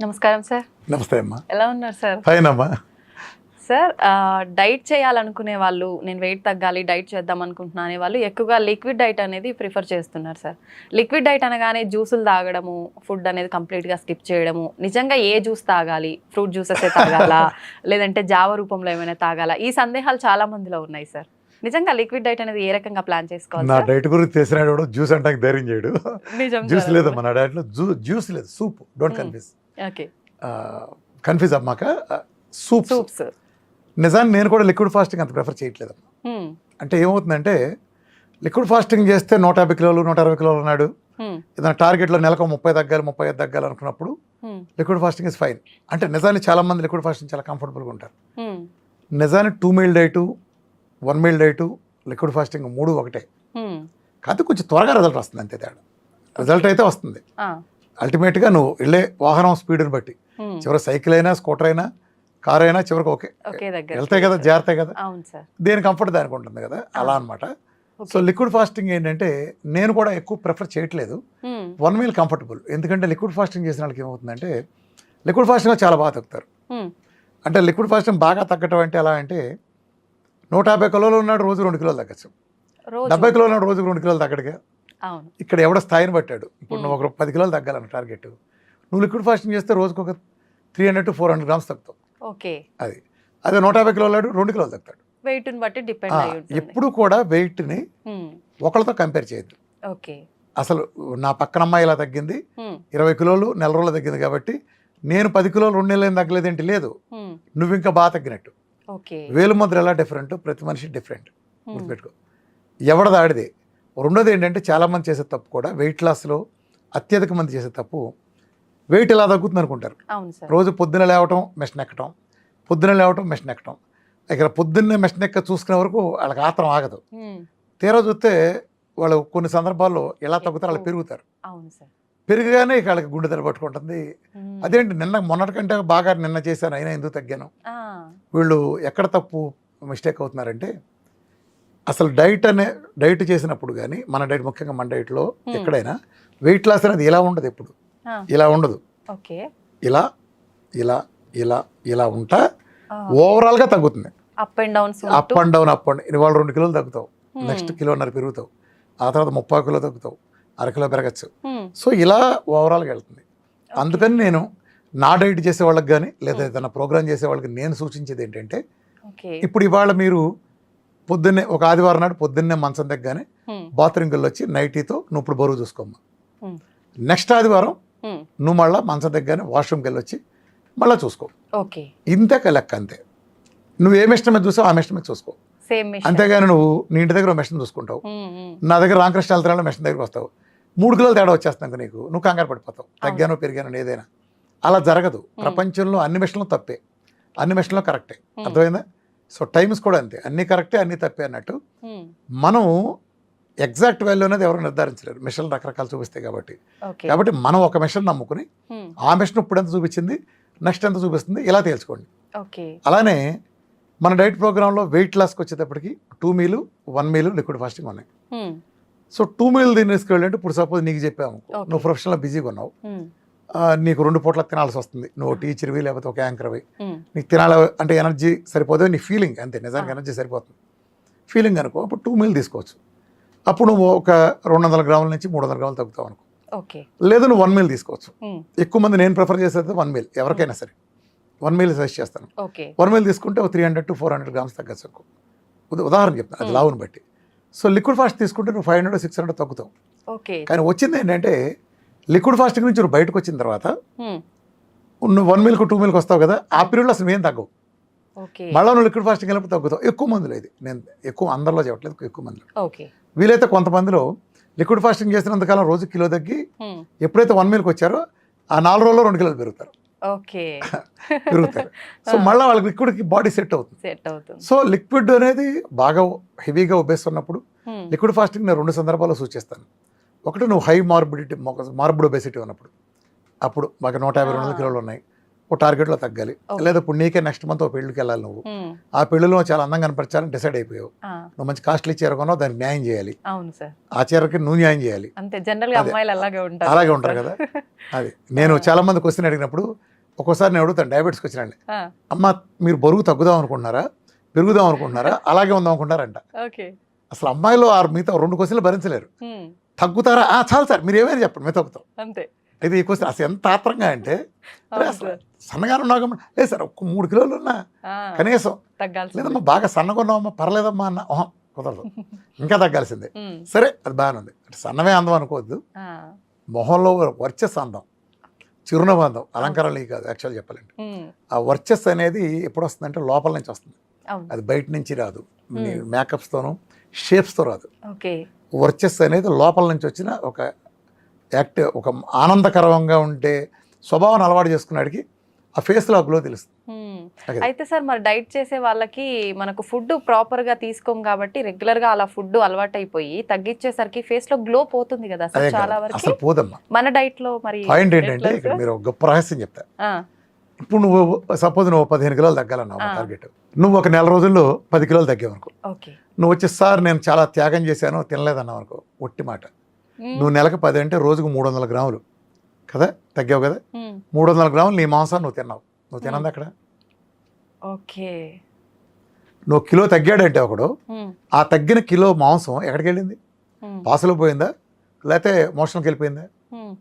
నమస్కారం సార్. నమస్తే అమ్మా. ఎలా ఉన్నారు సార్? ఫైన్ అమ్మా. సార్, డైట్ చేయాలనుకునే వాళ్ళు, నేను వెయిట్ తగ్గాలి, డైట్ చేద్దాం అనుకుంటున్నా అనే వాళ్ళు ఎక్కువగా లిక్విడ్ డైట్ అనేది ప్రిఫర్ చేస్తున్నారు సార్. లిక్విడ్ డైట్ అనగానే జ్యూసులు తాగడము, ఫుడ్ అనేది కంప్లీట్గా స్కిప్ చేయడము, నిజంగా ఏ జ్యూస్ తాగాలి, ఫ్రూట్ జ్యూసెస్ తాగాలా లేదంటే జావ రూపంలో ఏమైనా తాగాలా, ఈ సందేహాలు చాలా మందిలో ఉన్నాయి సార్. నిజంగా లిక్విడ్ డైట్ అనేది ఏ రకంగా ప్లాన్ చేసుకోవాలి? నా డైట్ గురించి తెలిసినాడు జ్యూస్ అంటే ధైర్యం చేయడు. జ్యూస్ లేదమ్మా నా డైట్లో, జ్యూస్ లేదు, soup. Don't confuse. Okay, confuse అమ్మాక. సూప్స్ నిజాన్ని నేను కూడా లిక్విడ్ ఫాస్టింగ్ అంత ప్రిఫర్ చేయట్లేదమ్మా. అంటే ఏమవుతుందంటే లిక్విడ్ ఫాస్టింగ్ చేస్తే 150 కిలోలు 160 కిలోలు ఉన్నాడు, ఏదైనా టార్గెట్లో నెలకు 30 తగ్గాలి 35 తగ్గాలి అనుకున్నప్పుడు లిక్విడ్ ఫాస్టింగ్ ఇస్ ఫైన్. అంటే నిజాన్ని చాలా మంది లిక్విడ్ ఫాస్టింగ్ చాలా కంఫర్టబుల్గా ఉంటారు. నిజాన్ని 2 meal diet, 1 meal diet, liquid fasting 3 ఒకటే. కాకపోతే కొంచెం త్వరగా రిజల్ట్ వస్తుంది, అంతే తేడా. రిజల్ట్ అయితే వస్తుంది అల్టిమేట్గా. నువ్వు వెళ్ళే వాహనం స్పీడ్ని బట్టి, చివరి సైకిల్ అయినా స్కూటర్ అయినా కార్ అయినా చివరికి ఓకే వెళ్తాయి కదా, జాగ్రత్త కదా, దేని కంఫర్ట్ దానికి ఉంటుంది కదా, అలా అనమాట. సో లిక్విడ్ ఫాస్టింగ్ ఏంటంటే నేను కూడా ఎక్కువ ప్రిఫర్ చేయట్లేదు. 1 మీల్ కంఫర్టబుల్. ఎందుకంటే లిక్విడ్ ఫాస్టింగ్ చేసిన వాళ్ళకి ఏమవుతుందంటే లిక్విడ్ ఫాస్టింగ్లో చాలా బాగా తగ్గుతారు. అంటే లిక్విడ్ ఫాస్టింగ్ బాగా తగ్గటం అంటే ఎలా అంటే 150 కిలోలు ఉన్నాడు, రోజు 2 కిలోలు తగ్గచ్చు. 70 కిలోలు ఉన్నాడు, రోజుకు 2 కిలోలు తగ్గడుగా. ఇక్కడ ఎవడో స్థాయిని పట్టాడు. ఇప్పుడు నువ్వు ఒక 10 కిలోలు తగ్గాలన్న టార్గెట్, నువ్వు లిక్విడ్ ఫాస్టింగ్ చేస్తే రోజుకు ఒక 300 to 400 గ్రామ్స్ తగ్గుతావు. అది అదే 150 కిలోలు 2 కిలోలు తగ్గుతాడు. వెయిట్ని బట్టి డిపెండ్ అయ్యి ఉంటుంది. ఎప్పుడు కూడా వెయిట్ని ఒకరితో కంపేర్ చేయొద్దు. అసలు నా పక్కన అమ్మాయి ఇలా తగ్గింది, 20 కిలోలు నెల రోజులు తగ్గింది కాబట్టి నేను 10 కిలోలు 2 నెలలు తగ్గలేదేంటి, లేదు, నువ్వు ఇంకా బాగా తగ్గినట్టు. వేలు ముద్ర ఎలా డిఫరెంట్, ప్రతి మనిషి డిఫరెంట్, గుర్తుపెట్టుకో. ఎవడది ఆడిదే. రెండోది ఏంటంటే చాలామంది చేసే తప్పు కూడా, వెయిట్ లాస్లో అత్యధిక మంది చేసే తప్పు, వెయిట్ ఎలా తగ్గుతుంది అనుకుంటారు. రోజు పొద్దున్న లేవటం మెషిన్ ఎక్కటం, పొద్దున్న లేవటం మెషిన్ ఎక్కటం. ఇక్కడ పొద్దున్నే మెషిన్ ఎక్క చూసుకునే వరకు వాళ్ళకి ఆత్రం ఆగదు. తీరా చూస్తే వాళ్ళు కొన్ని సందర్భాల్లో ఎలా తగ్గుతారు, వాళ్ళు పెరుగుతారు. పెరిగిగానే ఇక వాళ్ళకి గుండె దెబ్బ పట్టుకుంటుంది. అదేంటి మొన్నటి కంటే బాగా నిన్న చేశాను అయినా ఎందుకు తగ్గాను. వీళ్ళు ఎక్కడ తప్పు మిస్టేక్ అవుతున్నారంటే అసలు డైట్ చేసినప్పుడు కానీ, మన డైట్ ముఖ్యంగా మన డైట్లో ఎక్కడైనా వెయిట్ లాస్ అనేది ఇలా ఉండదు, ఎప్పుడు ఇలా ఉండదు. ఇలా ఇలా ఇలా ఇలా ఉంటా ఓవరాల్గా తగ్గుతుంది. అప్ అండ్ డౌన్ ఇవాళ 2 కిలోలు తగ్గుతావు, నెక్స్ట్ 1.5 కిలో పెరుగుతావు, ఆ తర్వాత 30 కిలో తగ్గుతావు, 1/2 కిలో పెరగచ్చు. సో ఇలా ఓవరాల్గా వెళ్తుంది. అందుకని నేను నా డైట్ చేసే వాళ్ళకి కానీ లేదా ఏదైనా ప్రోగ్రామ్ చేసే వాళ్ళకి నేను సూచించేది ఏంటంటే, ఇప్పుడు ఇవాళ మీరు పొద్దున్నే ఒక ఆదివారం నాడు పొద్దున్నే మంచం దగ్గరనే బాత్రూమ్కి వెళ్ళొచ్చి నైటీతో నువ్వు ఇప్పుడు బరువు చూసుకోమ్మా. నెక్స్ట్ ఆదివారం నువ్వు మళ్ళీ మంచం దగ్గరనే వాష్రూమ్కి వెళ్ళొచ్చి మళ్ళీ చూసుకో. ఇంతే లెక్క, అంతే. నువ్వు ఏ మెషిన్ మీద చూసావు ఆ మెషిన్ మీద చూసుకో, అంతేగాని నువ్వు నీ ఇంటి దగ్గర మెషిన్ చూసుకుంటావు, నా దగ్గర రామకృష్ణ వెళ్తాను మెషిన్ దగ్గరకు వస్తావు, 3 కిలోలు తేడా వచ్చేస్తాను నీకు, నువ్వు కంగారు పడిపోతావు, తగ్గాను పెరిగాను ఏదైనా. అలా జరగదు. ప్రపంచంలో అన్ని మెషిన్లు తప్పే, అన్ని మెషిన్లు కరెక్టే, అర్థమైందా? సో టైమ్స్ కూడా అంతే, అన్నీ కరెక్టే అన్నీ తప్పే అన్నట్టు. మనం ఎగ్జాక్ట్ వాల్యూ అనేది ఎవరు నిర్ధారించలేరు, మిషన్లు రకరకాలు చూపిస్తాయి కాబట్టి. కాబట్టి మనం ఒక మిషన్ నమ్ముకుని ఆ మిషన్ ఇప్పుడు ఎంత చూపించింది, నెక్స్ట్ ఎంత చూపిస్తుంది, ఇలా తేల్చుకోండి. అలానే మన డైట్ ప్రోగ్రాంలో వెయిట్ లాస్కి వచ్చేటప్పటికి 2 మీలు 1 మీలు లిక్విడ్ ఫాస్టింగ్ ఉన్నాయి. సో 2 మీలు దీన్ని తీసుకెళ్ళంటే ఇప్పుడు సపోజ్ నీకు చెప్పాము, నువ్వు ప్రొఫెషనల్ బిజీగా ఉన్నావు, నీకు 2 పూట్ల తినాల్సి వస్తుంది, నువ్వు టీచర్వి లేకపోతే ఒక యాంకర్వి, నీకు తినాలి అంటే ఎనర్జీ సరిపోదు, నీ ఫీలింగ్ అంతే, నిజానికి ఎనర్జీ సరిపోతుంది ఫీలింగ్ అనుకో, అప్పుడు 2 మీలు తీసుకోవచ్చు. అప్పుడు నువ్వు ఒక 200 గ్రాముల నుంచి 300 గ్రాములు తగ్గుతావు అనుకో. లేదు నువ్వు 1 మీల్ తీసుకోవచ్చు. ఎక్కువ మంది నేను ప్రిఫర్ చేసేది 1 మీల్, ఎవరికైనా సరే 1 మీల్ సజెస్ట్ చేస్తాను. 1 మీల్ తీసుకుంటే 300 to 400 గ్రామ్స్ తగ్గచ్చు. ఉదాహరణ చెప్తాను, అది లావుని బట్టి. సో లిక్విడ్ ఫాస్ట్ తీసుకుంటే నువ్వు 500 600 తగ్గుతావు. కానీ వచ్చింది ఏంటంటే లిక్విడ్ ఫాస్టింగ్ నుంచి నువ్వు బయటకు వచ్చిన తర్వాత నువ్వు 1 మీల్కు 2 మీల్కి వస్తావు కదా, ఆ పీరియడ్లో అసలు ఏం తగ్గవు. మళ్ళీ నువ్వు లిక్విడ్ ఫాస్టింగ్ వెళ్ళినప్పుడు తగ్గుతావు. ఎక్కువ మందిలో ఇది, నేను ఎక్కువ అందరిలో చెప్పట్లేదు, ఎక్కువ మందిలో. వీలైతే కొంతమందిలో లిక్విడ్ ఫాస్టింగ్ చేసినంతకాలం రోజు కిలో తగ్గి ఎప్పుడైతే 1 మీల్కి వచ్చారో ఆ 4 రోజుల్లో 2 కిలోలు పెరుగుతారు. సో మళ్ళీ వాళ్ళకి లిక్విడ్కి బాడీ సెట్ అవుతుంది. సో లిక్విడ్ అనేది బాగా హెవీగా ఉబ్బేస్తున్నప్పుడు లిక్విడ్ ఫాస్టింగ్ నేను 2 సందర్భాల్లో సూచిస్తాను. ఒకటి నువ్వు హై మార్బిడ్ ఒబేసిటీ ఉన్నప్పుడు, అప్పుడు మాకు 150-200 కిలోలు ఉన్నాయి, ఒక టార్గెట్లో తగ్గాలి. లేదా ఇప్పుడు నీకే నెక్స్ట్ మంత్ ఒక పెళ్ళికి వెళ్ళాలి, నువ్వు ఆ పెళ్లిలో చాలా అందంగా కనపరచాలని డిసైడ్ అయిపోయావు, నువ్వు మంచి కాస్ట్లీ చీర కొన్నావు, దానికి న్యాయం చేయాలి, ఆ చీరకి నువ్వు న్యాయం చేయాలి. అలాగే ఉంటారు కదా. అది నేను చాలా మంది క్వశ్చన్ అడిగినప్పుడు ఒక్కోసారి నేను అడుగుతాను డయాబెటీస్కి వచ్చినండి, ఆ, అమ్మ మీరు బరువు తగ్గుదాం అనుకుంటున్నారా, పెరుగుదాం అనుకుంటున్నారా, అలాగే ఉందాం అనుకుంటారంట. ఓకే. అసలు అమ్మాయిలో ఆ మిగతా 2 క్వశ్చన్లు భరించలేరు. తగ్గుతారా, చాలు సార్ మీరు ఏమైనా చెప్పండి మేము తగ్గుతాం. అంతే. ఇది ఈ క్వశ్చన్ అసలు ఎంత ఆత్రంగా అంటే, అరే అవును అసలు సార్. సన్నగా ఉన్నావు లేదు సార్, ఒక 3 కిలోలు ఉన్నా ఆ, కనీసం, తగ్గాల్సింది. లేదమ్మా బాగా సన్నగా ఉన్నావమ్మా పర్లేదమ్మా అన్న, కుదరదు, ఇంకా తగ్గాల్సిందే. ఉమ్, సరే అది బాగానే ఉంది, సన్నమే అందం అనుకోవద్దు, ఆ, మొహంలో వర్చస్సు అందం, చిరునవ్వు అందం, అలంకరణ కాదు యాక్చువల్ చెప్పాలంటే. ఉమ్, ఆ వర్చస్సు అనేది ఎప్పుడు వస్తుందంటే లోపల నుంచి వస్తుంది, అవును. అది బయట నుంచి రాదు, మేకప్స్తోనూ షేప్స్తో రాదు. ఓకే. వర్చస్సు అనేది లోపల నుంచి వచ్చిన ఒక యాక్టివ్, ఒక ఆనందకరంగా ఉండే స్వభావాన్ని అలవాటు చేసుకున్నాడికి ఆ ఫేస్లో ఆ గ్లో తెలుస్తుంది. ఉమ్. అదే. అయితే సార్ మరి డైట్ చేసే వాళ్ళకి మనకు ఫుడ్ ప్రాపర్ గా తీసుకోం కాబట్టి రెగ్యులర్ గా అలా ఫుడ్ అలవాటు అయిపోయి తగ్గించేసరికి ఫేస్ లో గ్లో పోతుంది కదా సార్ అదే చాలా కదా, వరకు. అసలు పోదమ్మా. మన డైట్ లో మరి పాయింట్ ఏంటంటే ఎట్లా ఇక్కడ సార్? మీరు ఒక గొప్ప రహస్యం చెప్తా. ఆ, ఇప్పుడు నువ్వు సపోజ్ నువ్వు 15 కిలోలు తగ్గాలన్నావు ఆ. టార్గెట్, నువ్వు ఒక నెల రోజుల్లో 10 కిలోలు తగ్గావు అనుకో, ఓకే. నువ్వు వచ్చి సార్ నేను చాలా త్యాగం చేశాను తినలేదన్నావు అనుకో, ఒట్టి మాట. ఉమ్, నువ్వు నెలకు 10 అంటే రోజుకు 300 గ్రాములు కదా తగ్గావు కదా, ఉమ్, 300 గ్రాములు నీ మాంసాన్ని నువ్వు తిన్నావు, నువ్వు తినంది అక్కడ. ఓకే. నువ్వు కిలో తగ్గాడంటే ఒకడు, ఉమ్, ఆ తగ్గిన కిలో మాంసం ఎక్కడికి వెళ్ళింది, ఉమ్, పాసులో పోయిందా లేకపోతే మోషన్కి వెళ్ళిపోయిందా, ఉమ్,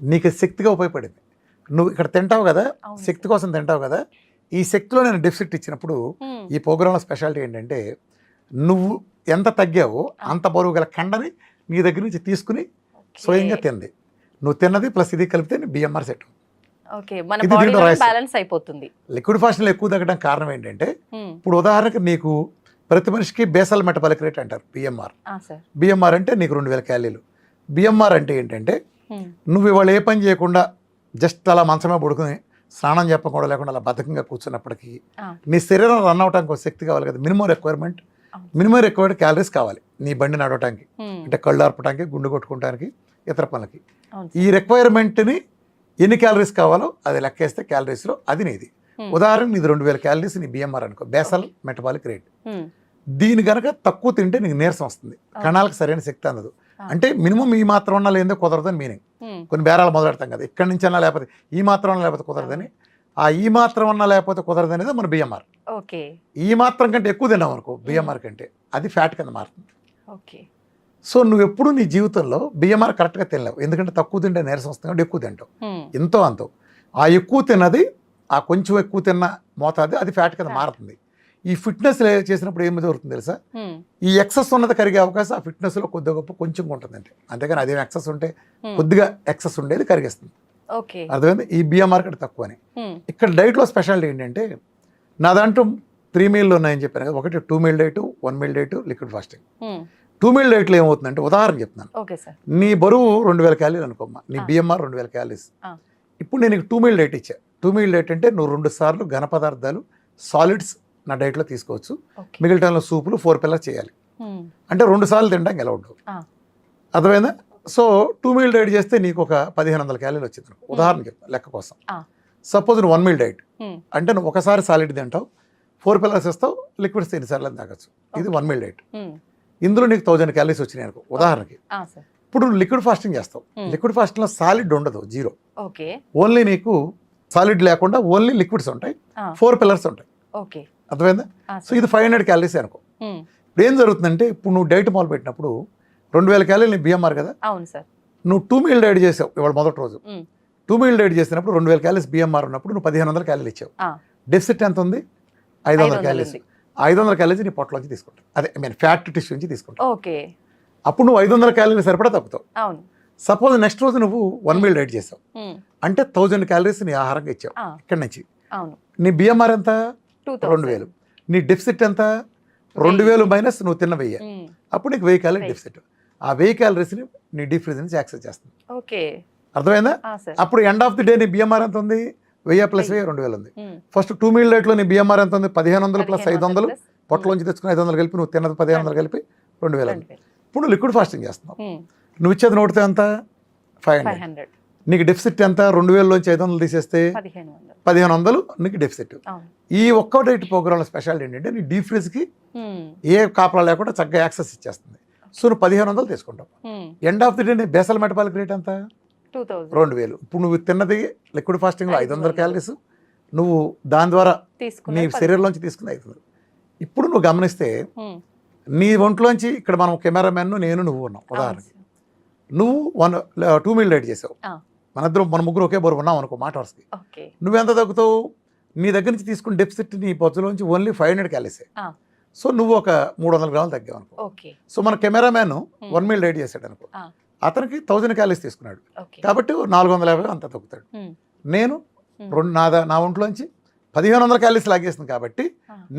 నీకు శక్తిగా ఉపయోగపడింది. నువ్వు ఇక్కడ తింటావు కదా, అవును శక్తి కోసం తింటావు కదా, ఈ శక్తిలో నేను డెఫిసిట్ ఇచ్చినప్పుడు ఉమ్, ఈ ప్రోగ్రాంలో స్పెషాలిటీ ఏంటంటే నువ్వు ఎంత తగ్గావో అంత బరువు గల కండని నీ దగ్గర నుంచి తీసుకుని ఓకే. స్వయంగా తింది, నువ్వు తిన్నది ప్లస్ ఇది కలిపితే నీ బిఎంఆర్ సెట్. ఓకే, మన ఇది బాడీ దీంట్లో రహస్యం. బ్యాలెన్స్ అయిపోతుంది. లిక్విడ్ ఫాస్ట్లో ఎక్కువ తగ్గడానికి కారణం ఏంటంటే, ఉమ్, ఇప్పుడు ఉదాహరణకు నీకు ప్రతి మనిషికి బేసల్ మెటబాలిక్ రేట్ అంటారు బిఎంఆర్. ఆ సార్. బిఎంఆర్ అంటే నీకు 2000 క్యాలీలు. బిఎంఆర్ అంటే ఏంటంటే ఉమ్, నువ్వు ఇవాళ ఏ పని చేయకుండా జస్ట్ అలా మంచమే పడుకుని స్నానం చెప్పకుండా లేకుండా అలా బద్ధకంగా కూర్చున్నప్పటికీ ఆ, నీ శరీరం రన్ అవడానికి ఒక శక్తి కావాలి కదా, మినిమం రిక్వైర్మెంట్, అవును. మినిమం రిక్వైర్డ్ క్యాలరీస్ కావాలి నీ బండి నడవటానికి, ఉమ్, అంటే కళ్ళు ఆర్పడానికి, గుండు కొట్టుకోవడానికి, ఇతర పనులకి. అవును ఈ సార్. రిక్వైర్మెంట్ని ఎన్ని క్యాలరీస్ కావాలో అది లెక్కేస్తే క్యాలరీస్లో అది నీది. ఉమ్, ఉదాహరణకు నీది 2000 క్యాలరీస్ నీ బిఎంఆర్ అనుకో, బేసల్ మెటబాలిక్ రేట్. ఉమ్, దీని కనుక తక్కువ తింటే నీకు నీరసం వస్తుంది, కణాలకు సరైన శక్తి అందదు. ఆ. అంటే మినిమం ఈ మాత్రం ఉన్నా లేదో కుదరదని మీనింగ్. ఉమ్, కొన్ని బేరాలు మొదలెడతాం కదా, ఇక్కడి నుంచి అన్నా లేకపోతే ఈ మాత్రం అన్నా లేకపోతే కుదరదని. ఆ ఈ మాత్రం అన్నా లేకపోతే కుదరదు అనేది మన బిఎంఆర్. ఓకే. ఈ మాత్రం కంటే ఎక్కువ తిన్నాం అనుకో బిఎంఆర్ కంటే అది ఫ్యాట్ కింద మారుతుంది. ఓకే. సో నువ్వు ఎప్పుడు నీ జీవితంలో బిఎంఆర్ కరెక్ట్గా తినలేవు, ఎందుకంటే తక్కువ తింటే నీరసం వస్తుంది కాబట్టి ఎక్కువ తింటావు, ఉమ్, ఎంతో అంతో. ఆ ఎక్కువ తిన్నది, ఆ కొంచెం ఎక్కువ తిన్న మోతాదు అది ఫ్యాట్ కింద మారుతుంది. ఈ ఫిట్నెస్ చేసినప్పుడు ఏమి జరుగుతుంది తెలుసా, ఉమ్, ఈ ఎక్సెస్ ఉన్నది కరిగే అవకాశం ఆ ఫిట్నెస్లో కొద్దిగా గొప్ప కొంచెం ఉంటుంది అంటే, అంతేగాని అదేం ఎక్సెస్ ఉంటే ఉమ్, కొద్దిగా ఎక్సెస్ ఉండేది కరిగిస్తుంది. ఓకే. అర్థమైంది, ఈ బిఎంఆర్ కంటే తక్కువ అని. ఉమ్, ఇక్కడ డైట్లో స్పెషాలిటీ ఏంటంటే నా దాంట్లో 3 మీల్లు ఉన్నాయని చెప్పాను కదా, ఒకటి 2 meal diet, 1 meal diet, liquid fasting. Um, 2 meal డైట్లో ఏమవుతుందంటే ఉదాహరణ చెప్తున్నాను, ఓకే సార్. నీ బరువు 2000 క్యాలీలు అనుకోమ్మా, నీ ఆ. బిఎంఆర్ 2000 క్యాలీస్. ఆ. ఇప్పుడు నేను 2 మీల్ డైట్ ఇచ్చా. 2 మీల్ డైట్ అంటే నువ్వు 2 సార్లు ఘన పదార్థాలు సాలిడ్స్ నా డైట్లో తీసుకోవచ్చు, ఓకే. మిగిలిన టైంలో సూపులు 4 పిల్లర్స్ చేయాలి. ఉమ్, అంటే 2 సార్లు తినడానికి ఎలా ఉండవు. ఆ. అర్థమైందా? సో 2 మీల్ డైట్ చేస్తే నీకు ఒక 1500 క్యాలీలు వచ్చింది అనుకో, ఉదాహరణ చెప్తాను లెక్క కోసం. ఆ. సపోజ్ నువ్వు 1 మీల్ డైట్ ఉమ్, అంటే నువ్వు ఒకసారి సాలిడ్ తింటావు, 4 పిల్లర్స్ ఇస్తావు, లిక్విడ్స్ ఎన్నిసార్లు తాగొచ్చు. ఇది 1 మీల్ డైట్. ఉమ్, ఇందులో నీకు 1000 క్యాలరీస్ వచ్చినాయి అనుకో ఉదాహరణకి. ఆ సార్. ఇప్పుడు నువ్వు లిక్విడ్ ఫాస్టింగ్ చేస్తావు, Hmm. లిక్విడ్ ఫాస్టింగ్లో సాలిడ్ ఉండదు, జీరో. ఓకే. ఓన్లీ నీకు సాలిడ్ లేకుండా ఓన్లీ లిక్విడ్స్ ఉంటాయి, ఆ, 4 పిల్లర్స్ ఉంటాయి. ఓకే. అర్థమైందా? ఆ సో సార్. ఇది 500 క్యాలరీస్ అనుకో. ఉమ్, ఇప్పుడు ఏం జరుగుతుందంటే ఇప్పుడు నువ్వు డైట్ మొదలు పెట్టినప్పుడు 2000 క్యాలరీలు నీ బిఎంఆర్ కదా, అవును సార్. నువ్వు 2 మీల్ డైట్ చేసావు ఇవాళ మొదటి రోజు. ఉమ్, 2 మీల్ డైట్ చేసినప్పుడు 2000 క్యాలరీస్ బిఎంఆర్ ఉన్నప్పుడు నువ్వు 1500 క్యాలరీలు ఇచ్చావు. ఆ, డెఫిసిట్ ఎంత ఉంది? 500 500 క్యాలరీస్. ఉంది. 500 క్యాలరీస్ నీ పొట్టలోంచి తీసుకుంటావు, అదే ఐ మీన్ ఫ్యాట్ టిష్యూ నుంచి తీసుకుంటావు. ఓకే. అప్పుడు నువ్వు 500 క్యాలరీలు సరిపడా తగ్గుతావు. అవును. సపోజ్ నెక్స్ట్ రోజు నువ్వు 1 మీల్ డైట్ చేసావు ఉమ్, అంటే 1000 క్యాలరీస్ నీ ఆహారంగా ఇచ్చావు. ఆ, ఇక్కడి నుంచి అవును. నీ బిఎంఆర్ ఎంత? 2000. 2000. నీ డెఫిసిట్ ఎంత? 2000 మైనస్ నువ్వు తిన్న 1000. ఉమ్, అప్పుడు నీకు 1000 క్యాలరీ 1000. డెఫిసిట్. ఆ 1000 క్యాలరీస్ని నీ డీప్ ఫ్రిజ్ నుంచి యాక్సెస్ చేస్తుంది. ఓకే. అర్థమైందా? ఆ సార్. అప్పుడు ఎండ్ ఆఫ్ ది డే నీ బిఎంఆర్ ఎంత ఉంది? 1000 ప్లస్ 1000 2000 ఉంది. ఉమ్, ఫస్ట్ 2 మీల్ డైట్లో నీ బిఎంఆర్ ఎంత ఉంది? 1500 ప్లస్ 500 plus, పొట్టలోంచి తెచ్చుకుని 500 కలిపి నువ్వు తిన్నది 1500 కలిపి 2000 ఉంది. 2000. ఇప్పుడు లిక్విడ్ ఫాస్టింగ్ చేస్తున్నావు, ఉమ్, నువ్వు ఇచ్చేది నోటితో ఎంత? 500. 500. నీకు డెఫిసిట్ ఎంత? 2000లోంచి 500 తీసేస్తే 1500. 1500 నీకు డెఫిసిట్. అవును. ఈ ఒక్క డైట్ ప్రోగ్రాంలో స్పెషాలిటీ ఏంటంటే నీ డీప్ ఫ్రిజ్కి ఉమ్, ఏ కాపలా లేకుండా చక్కగా యాక్సెస్ ఇచ్చేస్తుంది. సో నువ్వు 1500 తీసుకుంటావు. ఉమ్, ఎండ్ ఆఫ్ ది డే నీ బేసల్ మెటబాలిక్ రేట్ ఎంత? 2000 2000. ఇప్పుడు నువ్వు తిన్నది లిక్విడ్ ఫాస్టింగ్లో 500 500 క్యాలరీస్, నువ్వు దాని ద్వారా నీ తీసుకునే శరీరంలోంచి తీసుకున్న 500. ఇప్పుడు నువ్వు గమనిస్తే నీ ఒంట్లోంచి ఇక్కడ మనం కెమెరామెన్ నేను నువ్వు ఉన్నాం ఉదాహరణకి, నువ్వు 2 మీల్ డైట్ చేసావు, మన ముగ్గురు ఒకే బరువు ఉన్నాం అనుకో మాట వరుసకి, ఓకే నువ్వెంత తగ్గుతావు? నీ దగ్గర నుంచి తీసుకున్న డెఫిసిట్ నీ పొద్దులోంచి ఓన్లీ 500 క్యాలరీసే. సో నువ్వు ఒక 300 గ్రాములు తగ్గావు అనుకో. ఓకే సో మన కెమెరామెన్ 1 మీల్ డైట్ చేశాడు అనుకో, అతనికి 1000 క్యాలరీస్ తీసుకున్నాడు కాబట్టి 450 అంత తగ్గుతాడు. నేను నా ఒంట్లోంచి 1500 క్యాలరీస్ లాగేస్తుంది కాబట్టి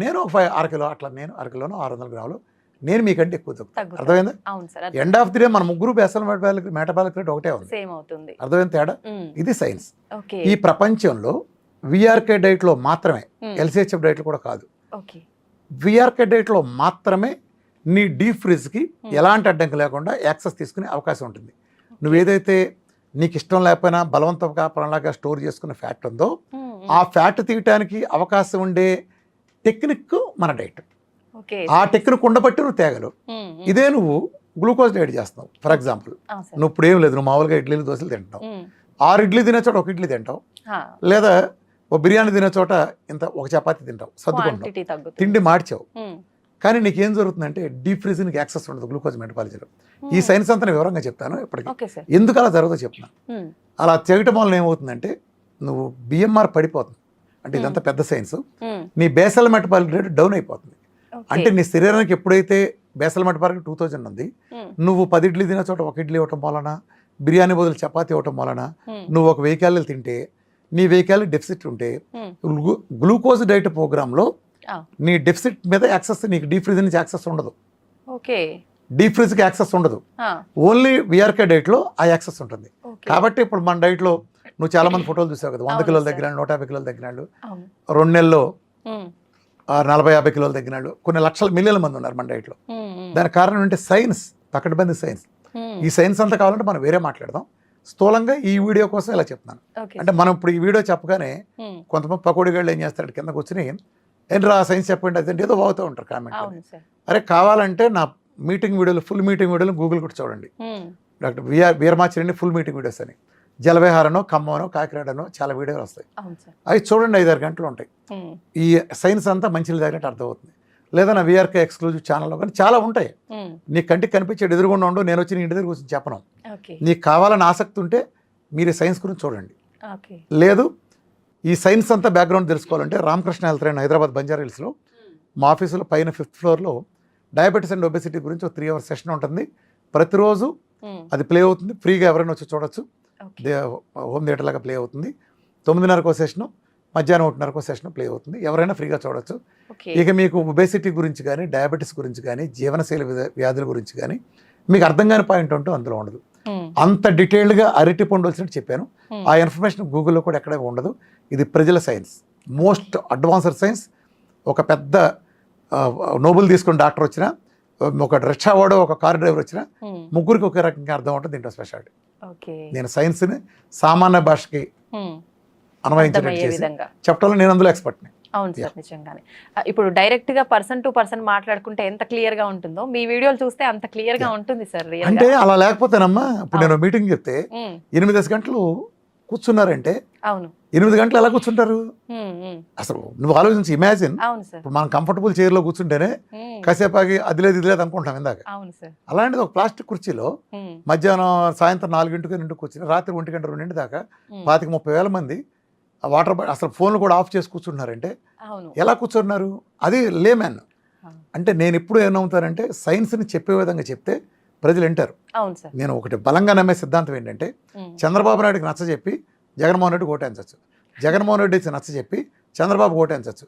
నేను ఒక 6 కిలో అట్లా, నేను 1 కిలోను 600 గ్రాములు నేను మీకంటే ఎక్కువ తగ్గుతాను. అర్థమైందా? ఎండ్ ఆఫ్ ది డే మన ముగ్గురు బేసల్ మెటబాలిక్ రేట్ ఒకటే ఉంది. అర్థమైన తేడా ఇది సైన్స్. ఈ ప్రపంచంలో విఆర్కే డైట్లో మాత్రమే, ఎల్సిహెచ్ఎఫ్ డైట్లో కూడా కాదు, విఆర్కే డైట్లో మాత్రమే నీ డీప్ ఫ్రిడ్జ్కి ఎలాంటి అడ్డంకి లేకుండా యాక్సెస్ తీసుకునే అవకాశం ఉంటుంది. నువ్వు ఏదైతే నీకు ఇష్టం లేకపోయినా బలవంతంగా పరంలాగా స్టోర్ చేసుకున్న ఫ్యాట్ ఉందో ఆ ఫ్యాట్ తీయటానికి అవకాశం ఉండే టెక్నిక్ మన డైట్. ఆ టెక్నిక్ ఉండబట్టి నువ్వు తేగలవు. ఇదే నువ్వు గ్లూకోజ్ డైట్ చేస్తున్నావు ఫర్ ఎగ్జాంపుల్, నువ్వు ఇప్పుడు ఏం లేదు, నువ్వు మామూలుగా ఇడ్లీలు దోశలు తింటావు, 6 ఇడ్లీ తినే చోట 1 ఇడ్లీ తింటావు, లేదా ఓ బిర్యానీ తినే చోట ఇంత ఒక చపాతీ తింటావు, సర్దుకుంటావు, తిండి మార్చావు. కానీ నీకేం జరుగుతుందంటే డీప్ ఫ్రీజ్ నీకు యాక్సెస్ ఉండదు గ్లూకోజ్ మెటబాలిజంలో. ఈ సైన్స్ అంతా నేను వివరంగా చెప్తాను ఇప్పటికీ, ఎందుకు అలా జరుగుతుందో చెప్తున్నాను. అలా చేయటం వల్ల ఏమవుతుందంటే నువ్వు బిఎంఆర్ పడిపోతుంది, అంటే ఇదంతా పెద్ద సైన్స్. నీ బేసల్ మెటబాలిక్ రేట్ డౌన్ అయిపోతుంది. అంటే నీ శరీరానికి ఎప్పుడైతే బేసల్ మెటబాలిక్ 2000 ఉంది, నువ్వు 10 ఇడ్లీ తినే చోట 1 ఇడ్లీ ఇవ్వటం వలన, బిర్యానీ బదులు చపాతీ ఇవ్వటం వలన, నువ్వు ఒక 1000 క్యాలరీలు తింటే, నీ 1000 క్యాలరీ డెఫిసిట్ ఉంటే గ్లూకోజ్ డైట్ ప్రోగ్రాంలో నీ డెఫిసిట్ మీద యాక్సెస్, నీకు డీప్ ఫ్రిజ్ నుంచి యాక్సెస్ ఉండదు. డీప్ ఫ్రిజ్కి యాక్సెస్ ఉండదు, ఓన్లీ విఆర్కే డైట్లో ఆ యాక్సెస్ ఉంటుంది. కాబట్టి ఇప్పుడు మన డైట్లో నువ్వు చాలా మంది ఫోటోలు చూసావు కదా, 100 కిలోలు తగ్గినాడు, 150 కిలోలు తగ్గినాడు, 2 నెలల్లో 40-50 కిలోలు తగ్గినాడు, కొన్ని లక్షల మిలియన్ల మంది ఉన్నారు మన డైట్లో. దానికి కారణం ఏంటంటే సైన్స్, పకడ్బందీ సైన్స్. ఈ సైన్స్ అంతా కావాలంటే మనం వేరే మాట్లాడదాం. స్థూలంగా ఈ వీడియో కోసం ఇలా చెప్తున్నాను. అంటే మనం ఇప్పుడు ఈ వీడియో చెప్పగానే కొంతమంది పకోడీగాళ్ళు ఏం చేస్తారు, కింద కూర్చుని ఏంట్రా సైన్స్ చెప్పండి అదంటే ఏదో బాగుతూ ఉంటారు కామెంట్. అరే కావాలంటే నా మీటింగ్ వీడియోలు, ఫుల్ మీటింగ్ వీడియోలు గూగుల్ కూడా చూడండి, డాక్టర్ వీరమాచార్య ఫుల్ మీటింగ్ వీడియోస్ అని, జలవిహారనో, ఖమ్మనో, కాకినాడనో చాలా వీడియోలు వస్తాయి. అవి చూడండి, 5-6 గంటలు ఉంటాయి. ఈ సైన్స్ అంతా మంచిగా తగినట్టు అర్థమవుతుంది. లేదా నా విఆర్కే ఎక్స్క్లూజివ్ ఛానల్లో కానీ చాలా ఉంటాయి. నీ కంటికి కనిపించేది ఎదురుగుండా ఉండు, నేను వచ్చి నీ ఇంటి దగ్గర కూర్చొని చెప్పను. నీకు కావాలని ఆసక్తి ఉంటే మీరు సైన్స్ గురించి చూడండి. లేదు ఈ సైన్స్ అంతా బ్యాక్గ్రౌండ్ తెలుసుకోవాలంటే రామకృష్ణ హెల్త్ లైన్ హైదరాబాద్ బంజారా హిల్స్లో మా ఆఫీసులో పైన 5th ఫ్లోర్లో డయాబెటీస్ అండ్ ఒబెసిటీ గురించి ఒక 3 hours సెషన్ ఉంటుంది. ప్రతిరోజు అది ప్లే అవుతుంది, ఫ్రీగా ఎవరైనా వచ్చి చూడొచ్చు. హోమ్ థియేటర్ లాగా ప్లే అవుతుంది. 9:30 సెషను, మధ్యాహ్నం 1:30 సెషన్ ప్లే అవుతుంది. ఎవరైనా ఫ్రీగా చూడొచ్చు. ఇక మీకు ఒబెసిటీ గురించి కానీ, డయాబెటీస్ గురించి కానీ, జీవనశైలి వ్యాధుల గురించి కానీ మీకు అర్థం కాని పాయింట్ అంటూ అందులో ఉండదు. అంత డీటెయిల్డ్గా అరటి పండు వచ్చినట్టు చెప్పాను. ఆ ఇన్ఫర్మేషన్ గూగుల్లో కూడా ఎక్కడ ఉండదు. ఇది ప్రజల సైన్స్, మోస్ట్ అడ్వాన్స్డ్ సైన్స్. ఒక పెద్ద నోబెల్ తీసుకున్న డాక్టర్ వచ్చినా, ఒక రిక్షా వాడు, ఒక కార్ డ్రైవర్ వచ్చినా ముగ్గురికి ఒకే రకంగా అర్థం ఉంటుంది దీంట్లో స్పెషాలిటీ. నేను సైన్స్ని సామాన్య భాషకి అన్వయించేటట్టు చెప్పడంలో నేను అందులో ఎక్స్పర్ట్ని. అవును సార్, నిజంగానే. ఇప్పుడు డైరెక్ట్ గా పర్సన్ టు పర్సన్ మాట్లాడుకుంటే ఎంత క్లియర్ గా ఉంటుందో మీ వీడియోలు చూస్తే అంత క్లియర్ గా ఉంటుంది సార్. అంటే అలా లేకపోతేనమ్మా, ఇప్పుడు నేను మీటింగ్ చెప్తే 8 గంటలు కూర్చున్నారంటే, అవును 8 గంటలు ఎలా కూర్చుంటారు అసలు? నువ్వు ఆలోచించి ఇమాజిన్. ఇప్పుడు మనం కంఫర్టబుల్ చైర్ లో కూర్చుంటేనే కాసేపు ఆగి అది లేదు ఇది లేదు అనుకుంటాం ఇందాక. అలాంటిది ఒక ప్లాస్టిక్ కుర్చీలో మధ్యాహ్నం సాయంత్రం 4 కూర్చుని రాత్రి 1 గంట 2 దాకా 25-30 వేల మంది వాటర్ అసలు ఫోన్లు కూడా ఆఫ్ చేసి కూర్చుంటున్నారంటే ఎలా కూర్చున్నారు? అది లేమ్యాన్. అంటే నేను ఎప్పుడు ఏమవుతానంటే సైన్స్ని చెప్పే విధంగా చెప్తే ప్రజలు వింటారు. నేను ఒకటి బలంగా నమ్మే సిద్ధాంతం ఏంటంటే, చంద్రబాబు నాయుడుకి నచ్చ చెప్పి జగన్మోహన్ రెడ్డికి ఓటేయించవచ్చు, జగన్మోహన్ రెడ్డి నచ్చ చెప్పి చంద్రబాబు ఓటేయించవచ్చు.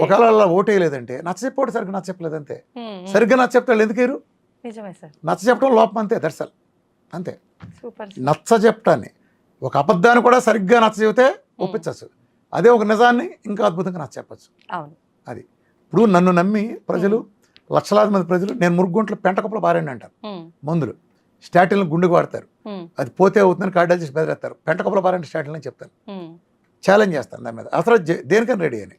ఒకవేళ అలా ఓటేయలేదంటే నచ్చ చెప్పి సరిగ్గా నచ్చ చెప్పలేదు అంతే. సరిగ్గా నచ్చ చెప్తాడు ఎందుకేరు? నచ్చ చెప్పడం లోపం అంతే, దర్శల్ అంతే. నచ్చ చెప్పటాన్ని, ఒక అబద్ధాన్ని కూడా సరిగ్గా నచ్చ చెబితే ఒప్పించవచ్చు, అదే ఒక నిజాన్ని ఇంకా అద్భుతంగా నచ్చ చెప్పచ్చు. అది ఇప్పుడు నన్ను నమ్మి ప్రజలు, లక్షలాది మంది ప్రజలు, నేను మురుగుంట్లో పెంటకప్పులు పారండి అంటారు. మందులు స్టాటిన్లు గుండెకు వాడతారు, అది పోతే అవుతుందని కార్డియాలజిస్ట్ చేసి బెదిరేస్తారు. పెంటకప్పులు పారండి స్టాటిన్ అని చెప్తాను, ఛాలెంజ్ చేస్తాను దాని మీద. అసలు దేనికని రెడీ అని.